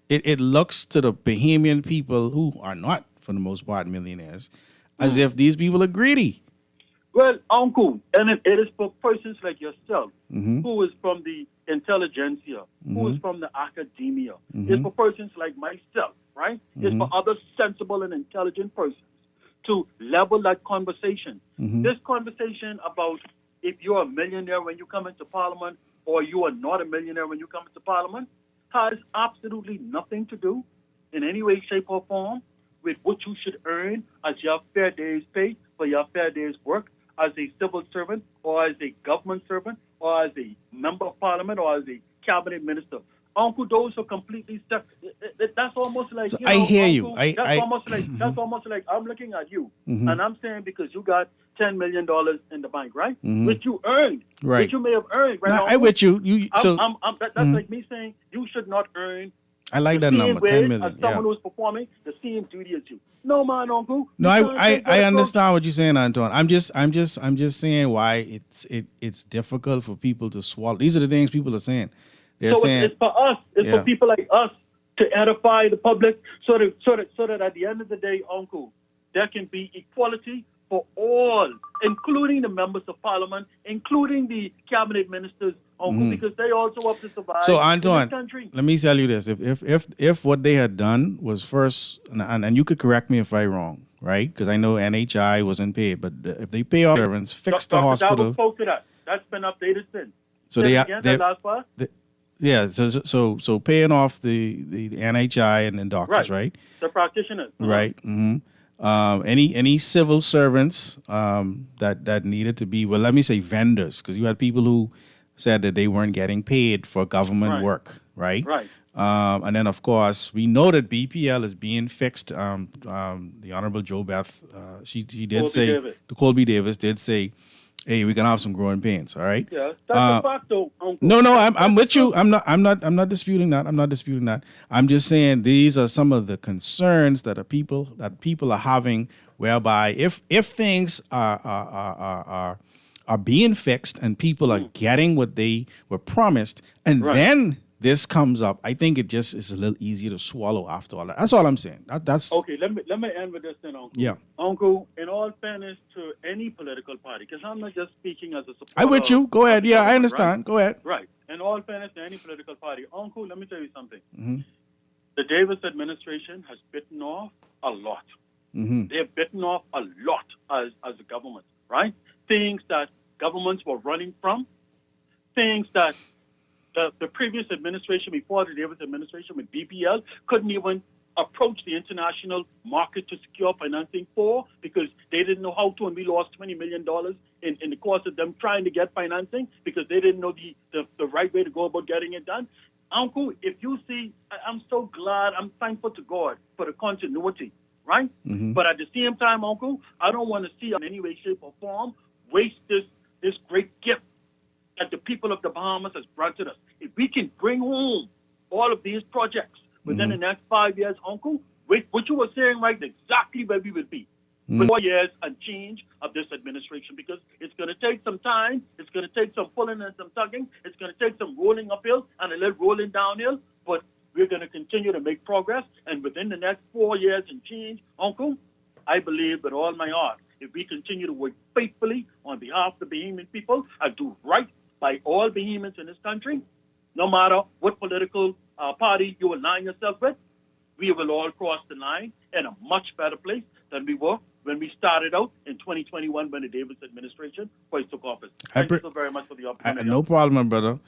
It looks to the Bahamian people, who are not, for the most part, millionaires, as if these people are greedy. Well, Uncle, and it is for persons like yourself, Mm-hmm. who is from the intelligentsia, who is from the academia. It's for persons like myself, right? It's for other sensible and intelligent persons to level that conversation. This conversation about if you're a millionaire when you come into Parliament or you are not a millionaire when you come into Parliament has absolutely nothing to do in any way, shape, or form with what you should earn as your fair day's pay for your fair day's work as a civil servant or as a government servant or as a member of Parliament or as a cabinet minister. Uncle, those are completely stuck. That's almost like So you I know, hear Uncle, you. that's almost like I'm looking at you, Mhm. and I'm saying because you got $10 million in the bank, right? Mhm. Which you earned, Right. which you may have earned, right? Nah, Uncle? I with you. So That's Mhm. like me saying you should not earn I like the that same number, wage 10 as million. someone Yeah. who's performing the same duty as you. No, man, Uncle. No, You I, can't I, take that I approach. understand what you're saying, Antoine. I'm just saying why it's difficult for people to swallow. These are the things people are saying. They're So saying it's for us. It's Yeah. for people like us to edify the public, so that at the end of the day, Uncle, there can be equality for all, including the members of parliament, including the cabinet ministers, Uncle, Mhm. because they also have to survive So in Antoine, this country. let me tell you this: if what they had done was first, and you could correct me if I'm wrong, right? Because I know NHI wasn't paid, but if they pay off servants, fix the Dr. hospital. Davo spoke to that. That's been updated since. So Say they it again, they, that last part? yeah. So paying off the NHI and doctors, right? The practitioners. Right. Any civil servants that needed to be, well, let me say vendors, because you had people who said that they weren't getting paid for government Right. work, right? Right. And then, of course, we know that BPL is being fixed. The Honorable Joe Beth, she did Colby say, Davis. Colby Davis did say, hey, we're gonna have some growing pains, all right? Yeah, that's a fact, though, Uncle. No, I'm with you. I'm not disputing that. I'm not disputing that. I'm just saying these are some of the concerns that people are having, whereby if things are being fixed and people are getting what they were promised, and then this comes up, I think it just is a little easier to swallow after all that. That's all I'm saying. That's Okay, let me end with this then, Uncle. Yeah. Uncle, in all fairness to any political party, because I'm not just speaking as a supporter. I with you. Go of ahead. the Yeah, I government, understand. right? Go ahead. Right. In all fairness to any political party, Uncle, let me tell you something. Mm-hmm. The Davis administration has bitten off a lot. Mm-hmm. They have bitten off a lot as a government, right? Things that governments were running from, things that the previous administration, before the Davis administration with BPL, couldn't even approach the international market to secure financing for, because they didn't know how to, and we lost $20 million in the course of them trying to get financing because they didn't know the right way to go about getting it done. Uncle, if you see, I'm so glad, I'm thankful to God for the continuity, right? Mhm. But at the same time, Uncle, I don't want to see in any way, shape, or form waste this great gift that the people of the Bahamas has granted us. If we can bring home all of these projects within the next 5 years, Uncle, what you were saying right, exactly where we would be. For 4 years and change of this administration, because it's going to take some time, it's going to take some pulling and some tugging, it's going to take some rolling uphill and a little rolling downhill, but we're going to continue to make progress. And within the next 4 years and change, Uncle, I believe with all my heart, if we continue to work faithfully on behalf of the Bahamian people and do right by all Bahamians in this country, no matter what political party you align yourself with, we will all cross the line in a much better place than we were when we started out in 2021 when the Davis administration first took office. Thank you so very much for the opportunity. No problem, my brother.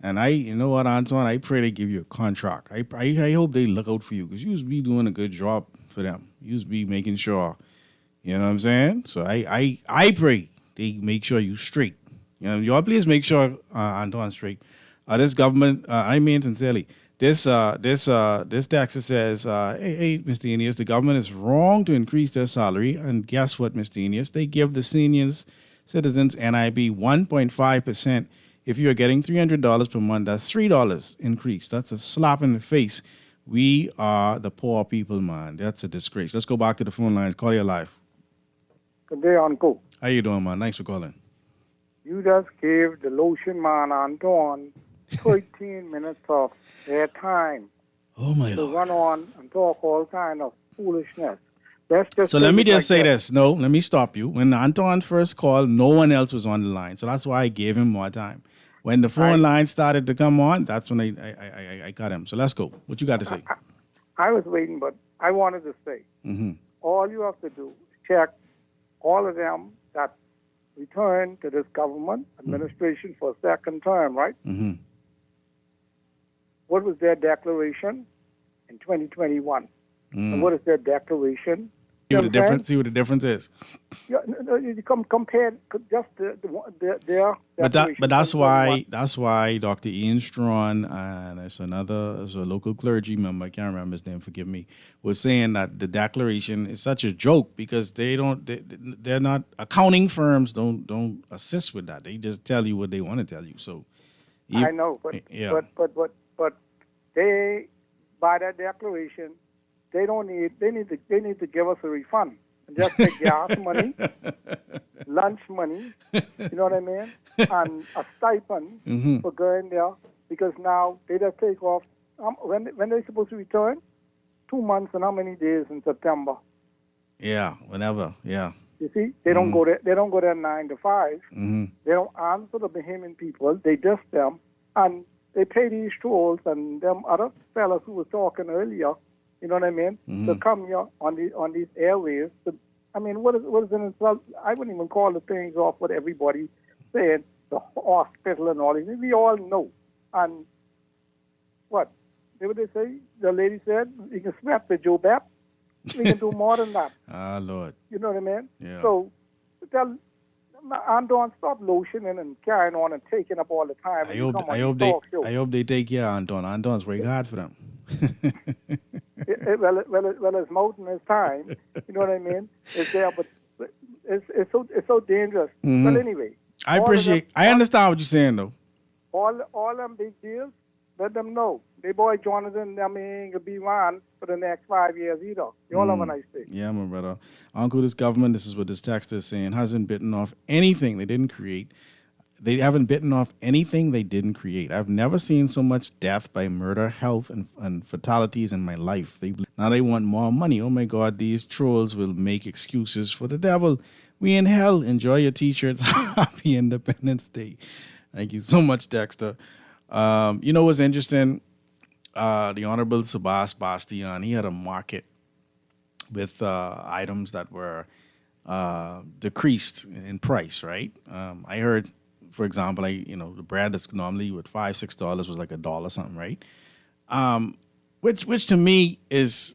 And you know what, Antoine? I pray they give you a contract. I hope they look out for you, because you used to be doing a good job for them. You used to be making sure, you know what I'm saying? So I pray they make sure you straight. You know, y'all please make sure Antoine straight. This government, I mean sincerely, this tax says, hey, Mr. Enius, the government is wrong to increase their salary. And guess what, Mr. Enius? They give the senior citizens NIB 1.5%. If you're getting $300 per month, that's $3 increase. That's a slap in the face. We are the poor people, man. That's a disgrace. Let's go back to the phone lines. Call your life. Good day, Uncle. How you doing, man? Thanks for calling. You just gave the lotion man Antoine 13 minutes of their time Oh, my to Lord. run on and talk all kind of foolishness. Let's just So let me take it just like say that. this. No, let me stop you. When Antoine first called, no one else was on the line. So that's why I gave him more time. When the phone line started to come on, that's when I got him. So let's go. What you got to say? I was waiting, but I wanted to say, Mm-hmm. all you have to do is check all of them that return to this government administration for a second term, right? Mm-hmm. What was their declaration in 2021? And what is their declaration See what the difference. See what the difference is. Yeah, you compare just their. But that's why Dr. Ian Strawn and there's a local clergy member, I can't remember his name, forgive me, was saying that the declaration is such a joke because they're not accounting firms don't assist with that. They just tell you what they want to tell you. So I know, but they by that declaration they need to give us a refund. Just take gas money, lunch money, you know what I mean, and a stipend for going there because now they just take off. When they're supposed to return? 2 months and how many days in September? Yeah, whenever. Yeah. You see, they don't go there. They don't go there 9 to 5. They don't answer the Bahamian people. They diss them, and they pay these trolls and them other fellas who were talking earlier. You know what I mean? To come here on these airways. I mean, what is an insult? I wouldn't even call the things off what everybody saying, the hospital and all these. We all know. And what? What did they say? The lady said, you can sweat with Joe Bap. We can do more than that. Ah, Lord. You know what I mean? Yeah. So tell Anton, stop lotioning and carrying on and taking up all the time. I hope they take care of Anton. Anton's working hard for them. Well, it's mountain is time. You know what I mean? It's there, but it's so dangerous. But anyway, I understand what you're saying though. All them big deals, let them know. They boy Jonathan, I mean, ain't gonna be one for the next 5 years either. You all have a nice day. Yeah, my brother. Uncle, this government, this is what this text is saying, hasn't bitten off anything they didn't create. They haven't bitten off anything they didn't create. I've never seen so much death by murder, health, and fatalities in my life. Now they want more money. Oh, my God, these trolls will make excuses for the devil. We in hell. Enjoy your T-shirts. Happy Independence Day. Thank you so much, Dexter. You know what's interesting? The Honorable Sabas Bastian, he had a market with items that were decreased in price, right? I heard, for example, the bread that's normally with $5-6 was like $1 something, right? Which to me is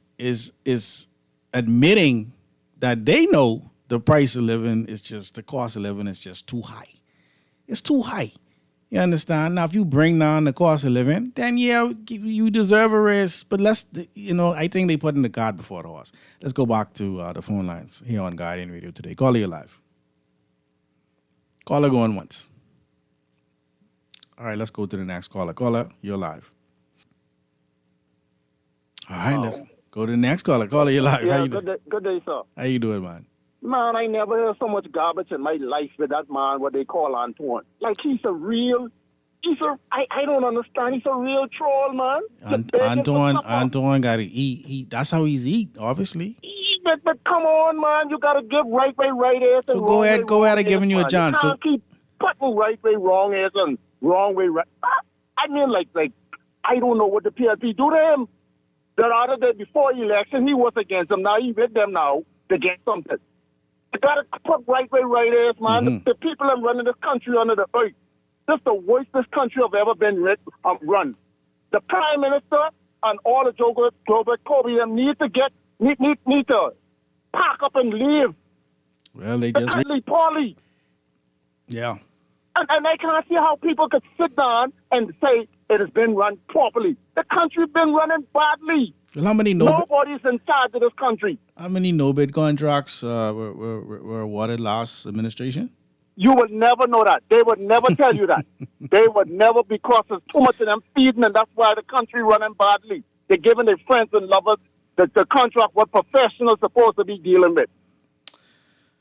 admitting that they know the price of living is just, the cost of living is just too high. It's too high. You understand? Now, if you bring down the cost of living, then yeah, you deserve a raise. But I think they put in the cart before the horse. Let's go back to the phone lines here on Guardian Radio today. Caller, you're live. Caller going once. All right, let's go to the next caller. Caller, you're live. All right, let's go to the next caller. Caller, you're live. Yeah, good day, sir. How you doing, man? Man, I never heard so much garbage in my life with that man, what they call Antoine. Like, I don't understand. He's a real troll, man. Antoine got to eat. That's how he's eat, obviously. But come on, man. You got to give right way, right ass. So go ahead, I'm giving you a chance. You can't keep putting right way, wrong ass and wrong way, right. I mean, like, I don't know what the PLP do to him. The other day before election, he was against them. Now he with them now to get something. You got to put right way, right ass, man. The people are running this country under the earth. This is the worst this country have ever been run. The Prime Minister and all the Gilbert Kobe them need to pack up and leave. Well, they just... Paulie. Yeah. And I can't see how people could sit down and say it has been run properly. The country's been running badly. Well, how many nobody's in charge of this country. How many no-bid contracts were awarded last administration? You would never know that. They would never tell you that. They would never, because there's too much of them feeding, and that's why the country running badly. They're giving their friends and lovers the contract what professionals supposed to be dealing with.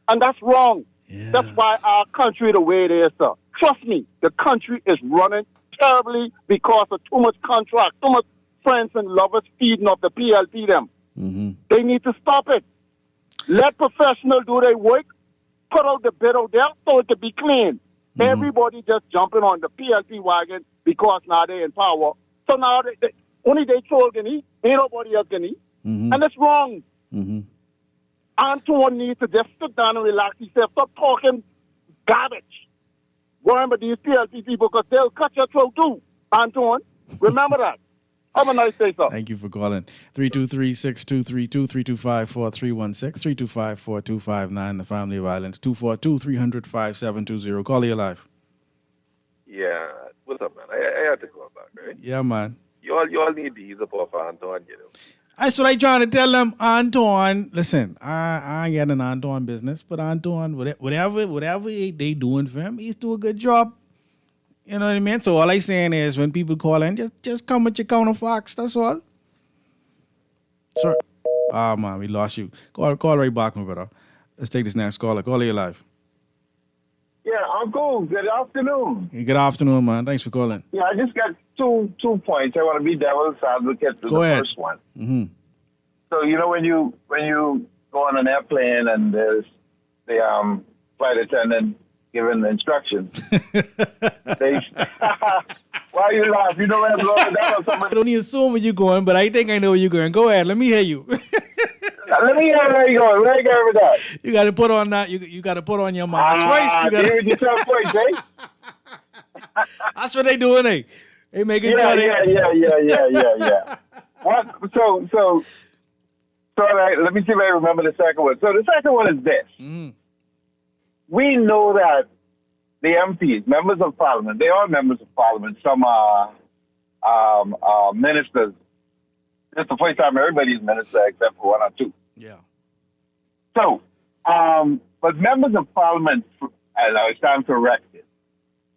And that's wrong. Yeah. That's why our country the way it is, sir. Trust me, the country is running terribly because of too much contract, too much friends and lovers feeding off the PLP them. They need to stop it. Let professionals do their work. Put out the bid out there so it can be clean. Everybody just jumping on the PLP wagon because now they're in power. So now only they troll can eat, ain't nobody else can eat. And it's wrong. Antoine needs to just sit down and relax himself. Stop talking garbage. Remember these PLP people because they'll cut your throat too, Antoine. Remember that. Have a nice day, sir. Thank you for calling. 323-6232, 325-4316, 325-4259, the Family Violence, 242-300-5720. Call your life. Yeah. What's up, man? I had to call back, right? Yeah, man. You all need to ease up off Antoine, you know. That's what I trying to tell them, Antoine. Listen, I ain't got an Antoine business, but Antoine, whatever they doing for him, he's doing a good job. You know what I mean? So all I saying is when people call in, just come with your counterfacts. That's all. Sure. Ah, man, we lost you. Call right back, my brother. Let's take this next caller. Call your life. Yeah, Uncle, good afternoon. Hey, good afternoon, man. Thanks for calling. Yeah, I just got two points. I want to be devil's advocate to Go the ahead. first one. Mm-hmm. So, you know, when you go on an airplane and there's the flight attendant giving the instructions, why you laugh? You know where I'm going with that or something? I don't even assume where you're going, but I think I know where you're going. Go ahead. Let me hear you. Let me hear where you're going. Where you going with that? You got to put on that. You got to put on your mask first. You deal with yourself first, eh? That's what they doing, eh? They making Yeah. What? So, let me see if I remember the second one. So the second one is this. We know that the MPs, members of parliament, they are members of parliament. Some are ministers. It's the first time everybody's minister except for one or two. Yeah. So, but members of parliament, I stand corrected,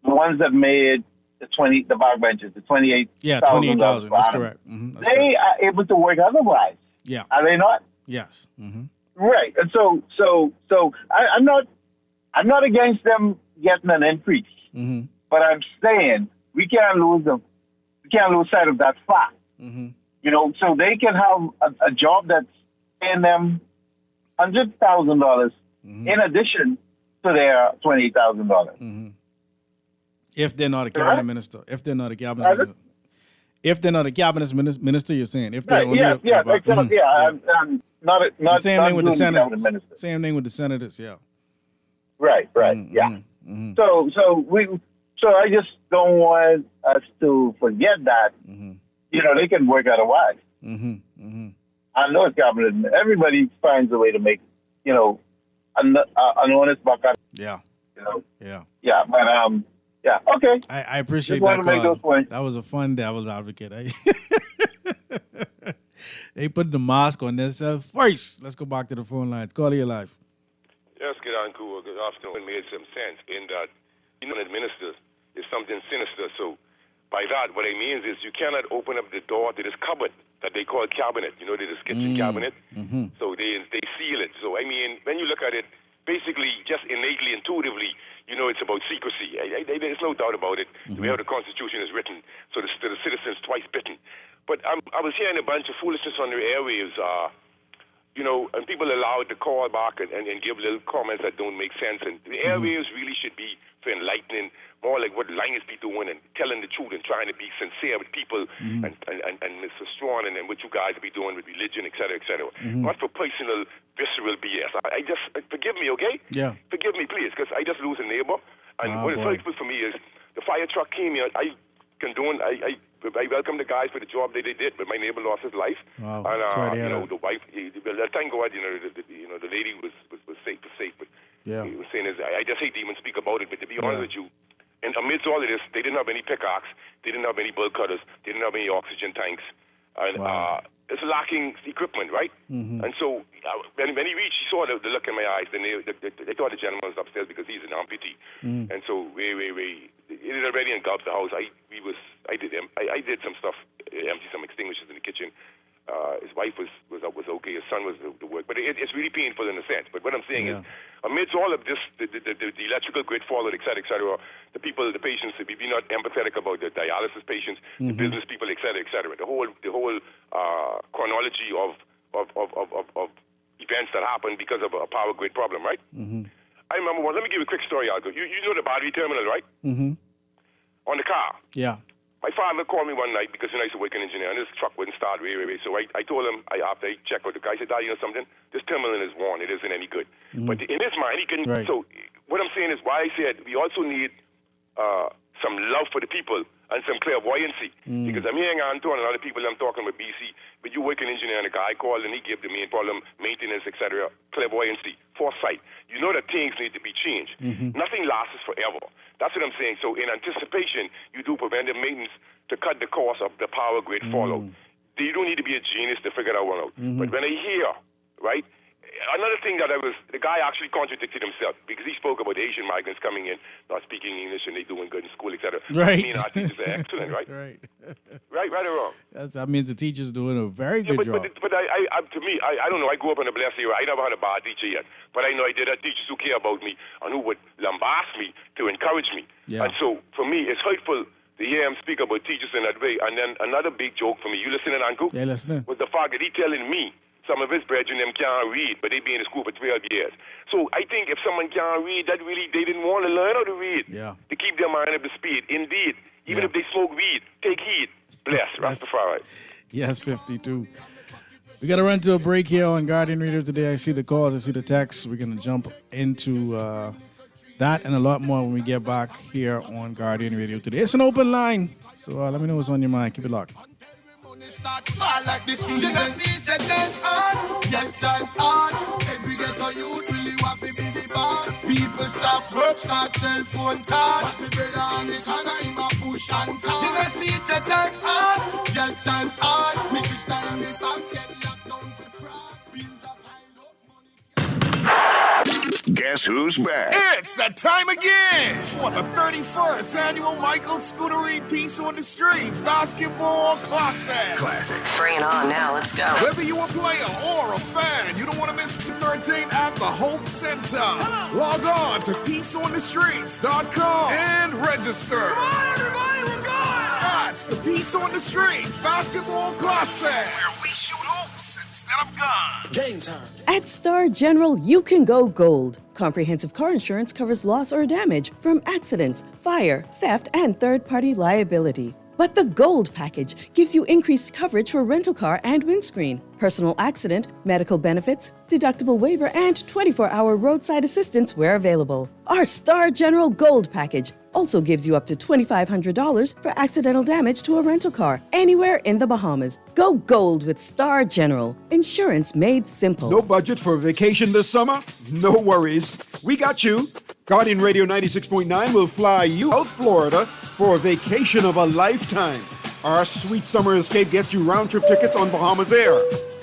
the ones that made the backbenchers, the 28,000. Yeah, 28,000. That's correct. Mm-hmm. They are able to work otherwise. Yeah. Are they not? Yes. Mm-hmm. Right. And so I'm not against them getting an increase, Mm-hmm. but I'm saying we can't lose sight of that fact. Mm-hmm. You know, so they can have a job that's paying them $100,000 in addition to their $28,000. Mm-hmm. If they're not a cabinet minister. If they're not a cabinet minister. If they're not a cabinet minister, you're saying. If they're I'm not the same thing with the doing cabinet senators. minister. Same thing with the senators, yeah. Right, yeah. Mm-hmm. So I just don't want us to forget that. Mm-hmm. You know, they can work otherwise. Mm-hmm. Mm-hmm. I know it's cabinet. Everybody finds a way to make, you know, an honest buck. Yeah. You know. Yeah. Yeah, but yeah. Okay. I appreciate Just wanted that to make those call. points. That was a fun devil's advocate. They put the mask on themselves first. Let's go back to the phone lines. Call your life. Yes, good afternoon. Good afternoon. It made some sense in that, you know, administer is something sinister. So by that, what it means is you cannot open up the door to this cupboard that they call cabinet. You know, this kitchen cabinet. Mm-hmm. So they seal it. So, I mean, when you look at it, basically, just innately, intuitively, you know, it's about secrecy. There's no doubt about it. The way how the Constitution is written, so the citizens twice bitten. But I was hearing a bunch of foolishness on the airwaves, you know, and people allowed to call back and give little comments that don't make sense. And the airwaves really should be for enlightening, more like what Linus be doing and telling the truth and trying to be sincere with people and Mr. Strawn and what you guys be doing with religion, et cetera, et cetera. Not for personal, visceral BS. I just, forgive me, okay? Yeah. Forgive me, please, because I just lose a neighbor. And what is hurtful for me is the fire truck came here. I condone, I welcome the guys for the job they did, but my neighbor lost his life. Wow. And Sorry to hear you know, that. the wife. Thank God, you know, the lady was safe. But Yeah. he was saying is, I just hate to even speak about it. But to be honest with you, and amidst all of this, they didn't have any pickaxe, they didn't have any bullet cutters, they didn't have any oxygen tanks, and it's lacking equipment, right? Mm-hmm. And so when he reached, he saw the look in my eyes. Then they thought the gentleman was upstairs because he's an amputee. And so it had already engulfed the house. I did some stuff, empty some extinguishers in the kitchen. His wife was okay. His son was the work, but it's really painful in a sense. But what I'm saying is, amidst all of this, the electrical grid fallout, et cetera, the people, the patients, if you're not empathetic about the dialysis patients, the business people, et cetera, the whole chronology of events that happened because of a power grid problem, right? I remember one. Let me give you a quick story, Algo. You know the battery terminal, right? Mm-hmm. On the car. Yeah. My father called me one night because I used to work an engineer, and his truck wouldn't start. So I told him, after I checked with the guy, I said, Dad, you know something? This terminal is worn. It isn't any good. But in his mind, he couldn't. Right. So what I'm saying is why I said we also need some love for the people and some clairvoyancy. Because I'm hearing Anton and other people I'm talking with BC, but you work in engineering, a guy called and he gave the main problem, maintenance, etc., clairvoyancy, foresight. You know that things need to be changed. Nothing lasts forever. That's what I'm saying. So in anticipation, you do preventive maintenance to cut the cost of the power grid fallout. You don't need to be a genius to figure that one out. But when I hear, right, another thing that the guy actually contradicted himself because he spoke about Asian migrants coming in, not speaking English, and they doing good in school, etc. Right. I mean, our teachers are excellent, right? right or wrong? That means the teacher's doing a very good job. But to me, I don't know. I grew up in a blessed era. I never had a bad teacher yet. But I know I did have teachers who care about me and who would lambast me to encourage me. Yeah. And so, for me, it's hurtful to hear him speak about teachers in that way. And then another big joke for me, you listening, Uncle? Yeah, listening. Was the fact that he telling me some of his brethren them can't read, but they be in the school for 12 years. So I think if someone can't read, that really they didn't want to learn how to read. Yeah. To keep their mind up to speed. Indeed. Even if they smoke weed, take heed. Bless Rastafari. Yes, 52. We got to run to a break here on Guardian Radio today. I see the calls, I see the texts. We're going to jump into that and a lot more when we get back here on Guardian Radio today. It's an open line, so let me know what's on your mind. Keep it locked. Start to fall like the season. The season dance on, yes dance on. Every ghetto youth really want to be the boss. People stop work, start cell phone call. But me brother on the corner, him a push and talk. The season dance on, yes dance on. Me sister in the bank get locked down for fraud. Bills are piled up, money. Guess who's back? It's that time again for the 31st annual Michael Scootery Peace on the Streets Basketball Classic. Bring it on now, let's go. Whether you're a player or a fan, you don't want to miss the 13th at the Hope Center. Log on to peaceonthestreets.com and register. Come on, everybody, we're going! That's the Peace on the Streets Basketball Classic, where we shoot hopes instead of guns. Game time. At Star General, you can go gold. Comprehensive car insurance covers loss or damage from accidents, fire, theft, and third-party liability. But the Gold package gives you increased coverage for rental car and windscreen, personal accident, medical benefits, deductible waiver, and 24-hour roadside assistance where available. Our Star General Gold package also gives you up to $2,500 for accidental damage to a rental car anywhere in the Bahamas. Go gold with Star General. Insurance made simple. No budget for a vacation this summer? No worries. We got you. Guardian Radio 96.9 will fly you out Florida for a vacation of a lifetime. Our sweet summer escape gets you round-trip tickets on Bahamas Air.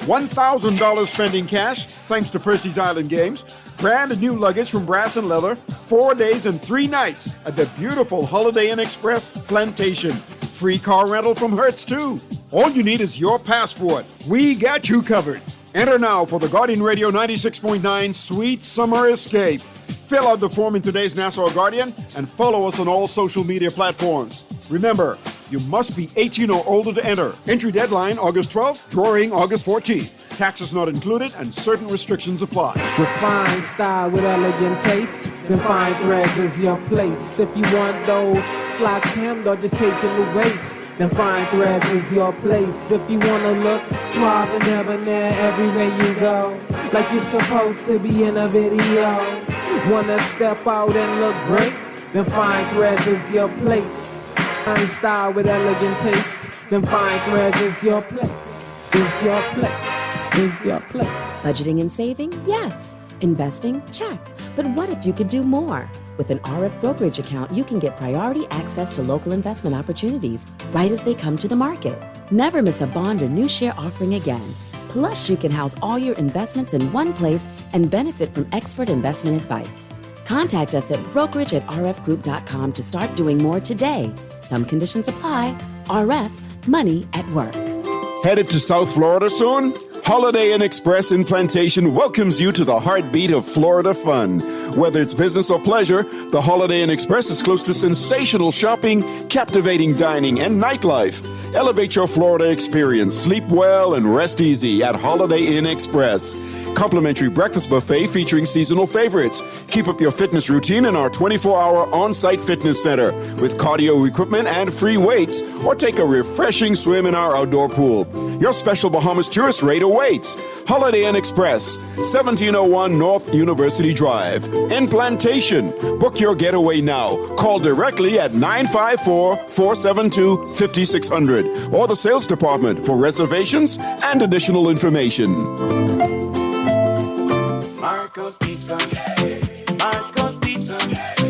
$1,000 spending cash, thanks to Percy's Island Games. Brand new luggage from Brass and Leather. 4 days and 3 nights at the beautiful Holiday Inn Express Plantation. Free car rental from Hertz, too. All you need is your passport. We got you covered. Enter now for the Guardian Radio 96.9 Sweet Summer Escape. Fill out the form in today's Nassau Guardian and follow us on all social media platforms. Remember, you must be 18 or older to enter. Entry deadline August 12th, drawing August 14th. Taxes not included and certain restrictions apply. Refined style with elegant taste, then fine threads is your place. If you want those slacks hemmed or just taking the waist, then fine threads is your place. If you want to look suave and debonair everywhere you go, like you're supposed to be in a video, want to step out and look great, then fine threads is your place. Fine style with elegant taste, then fine threads is your place, is your place. Is your place. Budgeting and saving? Yes. Investing? Check. But what if you could do more? With an RF brokerage account, you can get priority access to local investment opportunities right as they come to the market. Never miss a bond or new share offering again. Plus, you can house all your investments in one place and benefit from expert investment advice. Contact us at brokerage@rfgroup.com to start doing more today. Some conditions apply. RF, money at work. Headed to South Florida soon? Holiday Inn Express in Plantation welcomes you to the heartbeat of Florida fun. Whether it's business or pleasure, the Holiday Inn Express is close to sensational shopping, captivating dining, and nightlife. Elevate your Florida experience. Sleep well and rest easy at Holiday Inn Express. Complimentary breakfast buffet featuring seasonal favorites. Keep up your fitness routine in our 24-hour on-site fitness center with cardio equipment and free weights, or take a refreshing swim in our outdoor pool. Your special Bahamas tourist rate awaits. Holiday Inn Express, 1701 North University Drive, in Plantation. Book your getaway now. Call directly at 954-472-5600 or the sales department for reservations and additional information. Marco's Pizza. Marco's Pizza.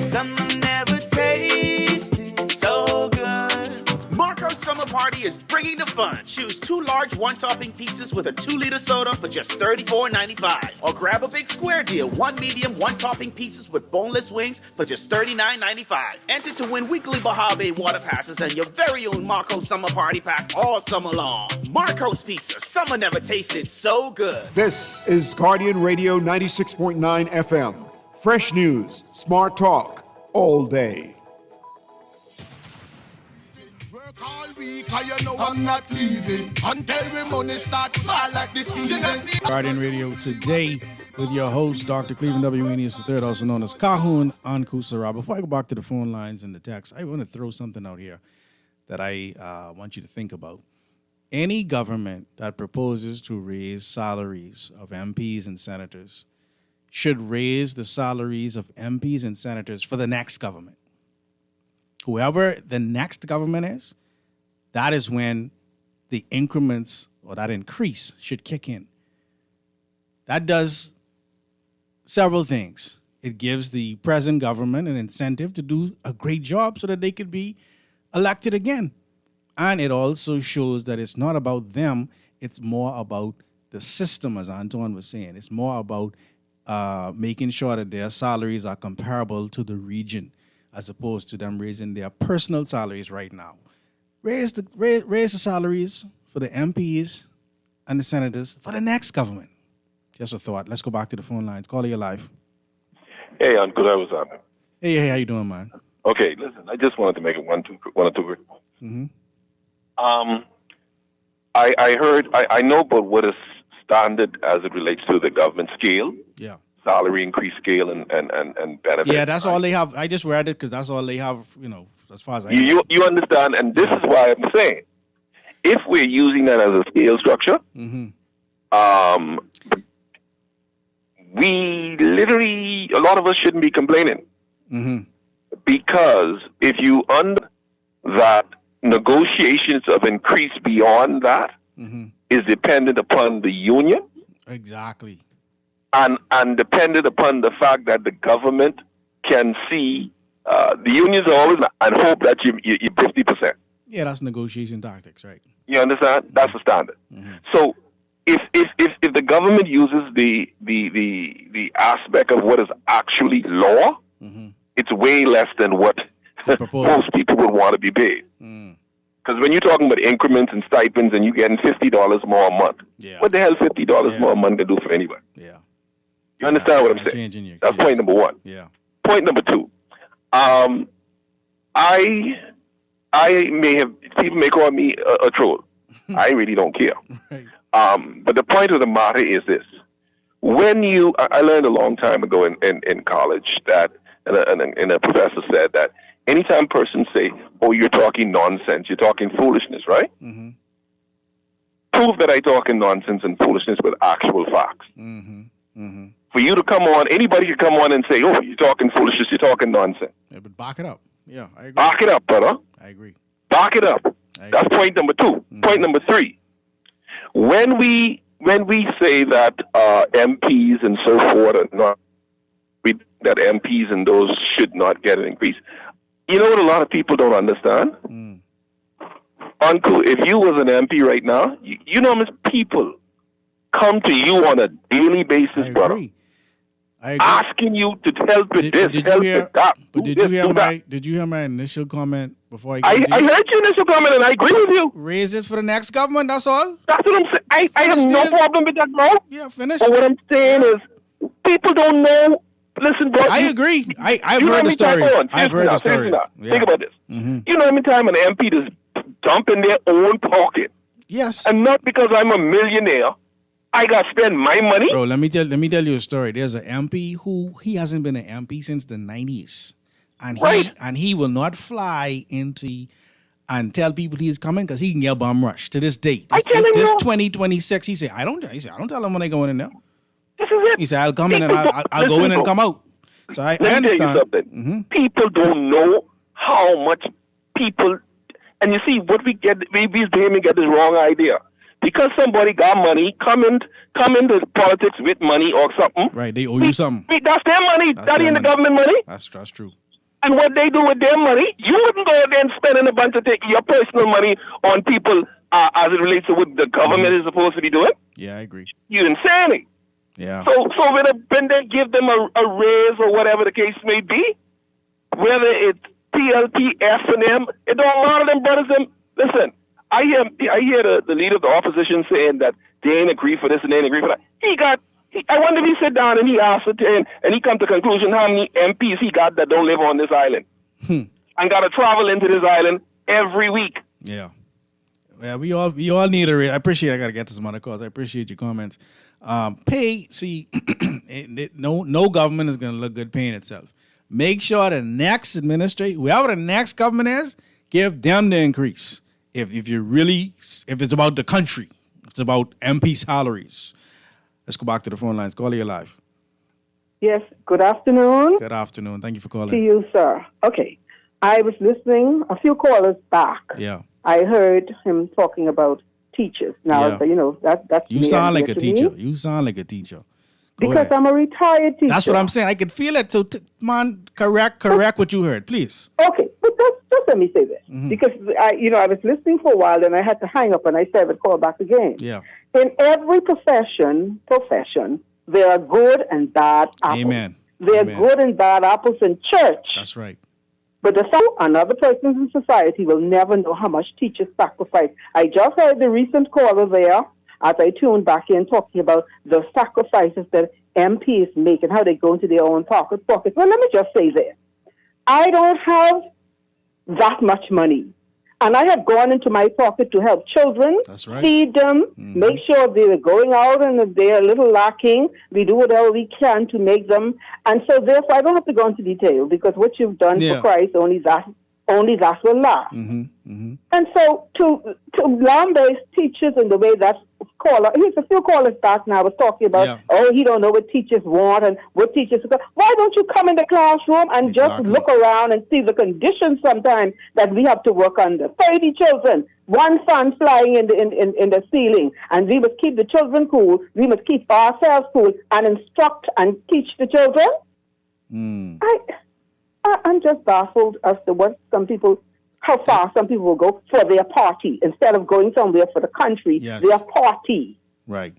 Something never tasted so good. Marco's Summer Party is bringing the fun. Choose 2 large one-topping pizzas with a 2-liter soda for just $34.95. Or grab a big square deal, 1 medium, 1-topping pizzas with boneless wings for just $39.95. Enter to win weekly Baja Bay water passes and your very own Marco's Summer Party pack all summer long. Marco's Pizza. Summer never tasted so good. This is Guardian Radio 96.9 FM. Fresh news, smart talk, all day. All week, you know I'm not leaving until the money start fall like the season. Guardian Radio today with your host, Dr. Cleveland W. Enius III, also known as Kahun Anku Sarah. Before I go back to the phone lines and the text, I want to throw something out here that I want you to think about. Any government that proposes to raise salaries of MPs and senators should raise the salaries of MPs and senators for the next government. Whoever the next government is, that is when the increments or that increase should kick in. That does several things. It gives the present government an incentive to do a great job so that they could be elected again. And it also shows that it's not about them, it's more about the system, as Antoine was saying. It's more about making sure that their salaries are comparable to the region, as opposed to them raising their personal salaries right now. Raise the salaries for the MPs and the senators for the next government. Just a thought. Let's go back to the phone lines. Call your life. Hey, Uncle, I was on. Hey, how you doing, man? Okay, listen, I just wanted to make it one or two quick points. Mm-hmm. I heard, I know about what is standard as it relates to the government scale. Yeah. Salary increase scale and benefits. Yeah, that's all they have. I just read it because that's all they have, as far as I know. You understand, and this is why I'm saying, if we're using that as a scale structure, we literally, a lot of us shouldn't be complaining. Because if you under that, negotiations of increase beyond that is dependent upon the union. Exactly. And dependent upon the fact that the government can see, the unions are always and hope that you 50%. Yeah, that's negotiation tactics, right? You understand? That's the standard. So if the government uses the aspect of what is actually law, it's way less than what most people would want to be paid. Because when you're talking about increments and stipends and you're getting $50 more a month, what the hell $50 more a month can do for anybody? You understand what I'm saying? That's point number one. Point number two. I may have, people may call me a troll. I really don't care. But the point of the matter is this. When I learned a long time ago in college that, and a professor said that anytime a person say, oh, you're talking nonsense, you're talking foolishness, right? Prove that I talking nonsense and foolishness with actual facts. For you to come on, anybody can come on and say, oh, you're talking foolishness, you're talking nonsense. Yeah, but back it up. Yeah, I agree. Back it up, brother. I agree. Back it up. That's point number two. Point number three. When we say that MPs and so forth are not, that MPs and those should not get an increase, you know what a lot of people don't understand? Uncle, if you was an MP right now, you know how much people come to you on a daily basis, brother, asking you to help with this, help with that. But did you hear my initial comment before I heard your initial comment and I agree with you. Raise it for the next government, that's all. That's what I'm saying. I have no problem with that, bro. Yeah, finish. But what I'm saying is, people don't know. Listen, bro. I agree. I've heard the stories. I've heard the stories. Think about this. You know how many times an MP just dump in their own pocket? Yes. And not because I'm a millionaire I got to spend my money? Bro, let me tell you a story. There's an MP who he hasn't been an MP since the 90s. And he will not fly into and tell people he's coming because he can get bum rush to this date. This 2026, he said, I don't tell him when they go in there. This is it. He said, I'll come in and I'll go in and come out. So I Let me tell understand. you something. People don't know how much people, and you see what we get. We get this wrong idea because somebody got money, come into politics with money or something. Right, they owe you something. That's their money. That ain't the government money. That's true. And what they do with their money, you wouldn't go there and spending a bunch of your personal money on people as it relates to what the government is supposed to be doing. Yeah, I agree. You're insane. Yeah. So when they give them a raise or whatever the case may be, whether it's PLP, F&M, it don't matter them brothers. Listen, I hear the leader of the opposition saying that they ain't agree for this and they ain't agree for that. I wonder if he sit down and he ascertain and he come to conclusion how many MPs he got that don't live on this island and got to travel into this island every week. Yeah. Yeah, we all need a raise. I appreciate I got to get to some other calls. I appreciate your comments. No government is going to look good paying itself. Make sure the next administration, whoever the next government is, give them the increase. If it's about the country, it's about MP salaries. Let's go back to the phone lines. Call you live. Yes, good afternoon. Good afternoon. Thank you for calling. To you, sir. Okay. I was listening a few callers back. Yeah. I heard him talking about teachers. Now, that's You sound like a teacher. You sound like a teacher. Go because ahead. I'm a retired teacher. That's what I'm saying. I can feel it. So, man, correct what you heard, please. Okay, but just let me say this. Because, I was listening for a while and I had to hang up and I said I would call back again. Yeah. In every profession, there are good and bad apples. Amen. There are good and bad apples in church. That's right. But the fact and other persons in society will never know how much teachers sacrifice. I just heard the recent caller there, as I tuned back in, talking about the sacrifices that MPs make and how they go into their own pockets. Well, let me just say this. I don't have that much money. And I have gone into my pocket to help children, feed them, make sure they're going out and if they're a little lacking, we do whatever we can to make them. And so therefore, I don't have to go into detail because what you've done for Christ, only that will last. And so to lambaste teachers in the way that caller, here's a few callers back now was talking about, he don't know what teachers want and what teachers. Why don't you come in the classroom and just look around and see the conditions sometimes that we have to work under? 30 children, one fan flying in the ceiling, and we must keep the children cool. We must keep ourselves cool and instruct and teach the children. I'm just baffled as to how far some people will go for their party instead of going somewhere for the country, their party. Right.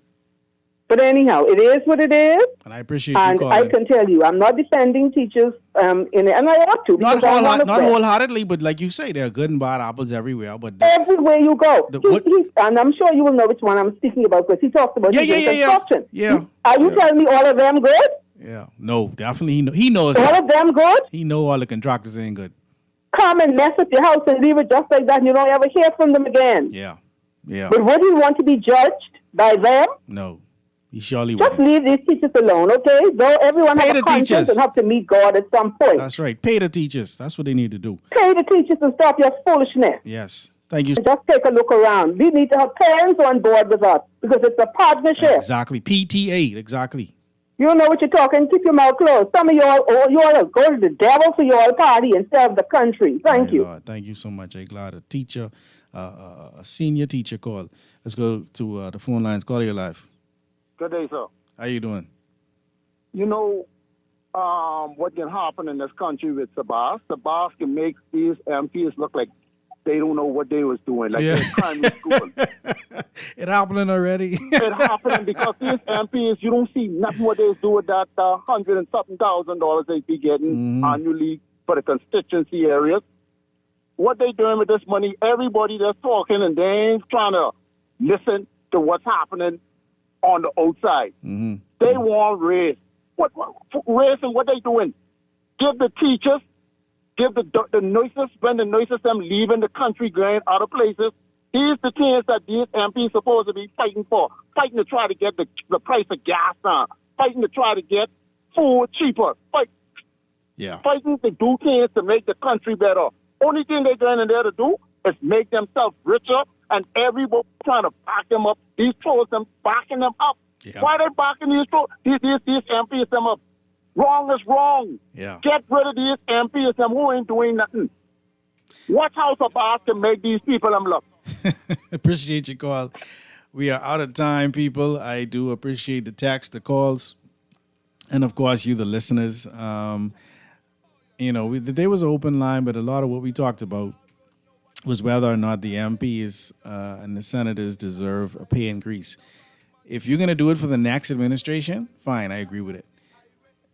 But anyhow, it is what it is. And I appreciate you calling. I can tell you, I'm not defending teachers, and I ought to. Not wholeheartedly, but like you say, there are good and bad apples everywhere. But everywhere you go. And I'm sure you will know which one I'm speaking about because he talked about construction. Yeah. Are you telling me all of them good? Yeah. No, definitely. He knows. All of them good? He know all the contractors ain't good. Come and mess up your house and leave it just like that and you don't ever hear from them again. Yeah. Yeah. But would he want to be judged by them? No. He surely just leave these teachers alone, okay? Though everyone has a conscience and have to meet God at some point. That's right. Pay the teachers. That's what they need to do. Pay the teachers and stop your foolishness. Yes. Thank you. And just take a look around. We need to have parents on board with us because it's a partnership. Exactly. PTA. Exactly. You know what you're talking. Keep your mouth closed. Some of you all go to the devil for your party instead of the country. Thank you. Lord. Thank you so much. I'm glad a teacher, a senior teacher called. Let's go to the phone lines. Call you live. Good day, sir. How you doing? You know what can happen in this country with Sabas? Sabas can make these MPs look like they don't know what they was doing, like they're in primary school. It happening already. It happening because these MPs, you don't see nothing what they do with that $100,000 and something they be getting annually for the constituency areas. What they doing with this money? Everybody that's talking and they ain't trying to listen to what's happening on the outside. They want race. What race and what they doing? Give the teachers, give the nurses, when the nurses them leaving the country going other places. These the things that these MPs supposed to be fighting for fighting to try to get the price of gas down, fighting to try to get food cheaper, fighting to do things to make the country better. Only thing they're going in there to do is make themselves richer, and everybody trying to back them up. These trolls, them backing them up. Yeah. Why they backing these trolls? These MPs them up. Wrong is wrong. Yeah. Get rid of these MPs them who ain't doing nothing. What house of art can make these people them look? Appreciate your call. We are out of time, people. I do appreciate the text, the calls, and of course you, the listeners. There was an open line, but a lot of what we talked about was whether or not the MPs and the senators deserve a pay increase. If you're going to do it for the next administration, fine, I agree with it.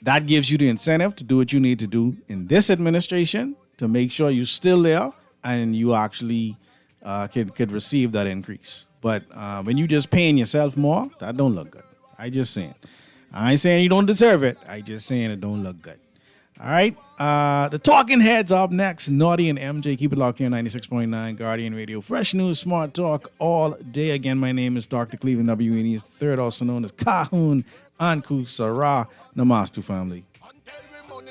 That gives you the incentive to do what you need to do in this administration to make sure you're still there and you actually could receive that increase. But when you just paying yourself more, that don't look good. I just saying. I ain't saying you don't deserve it. I just saying it don't look good. All right. The Talking Heads up next. Naughty and MJ. Keep it locked here, 96.9 Guardian Radio. Fresh news, smart talk all day. Again, my name is Dr. Cleveland W. Third, also known as Kahun Anku Sarah. Namastu, family.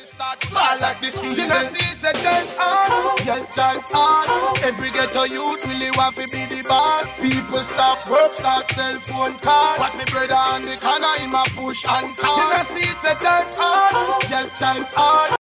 Start fall like the season. You know, season dance on. Yes, dance on. Every ghetto youth really want to be the boss. People stop work, start cell phone call. What me brother on the corner, him a push and call. You know, season dance on. Yes, dance on.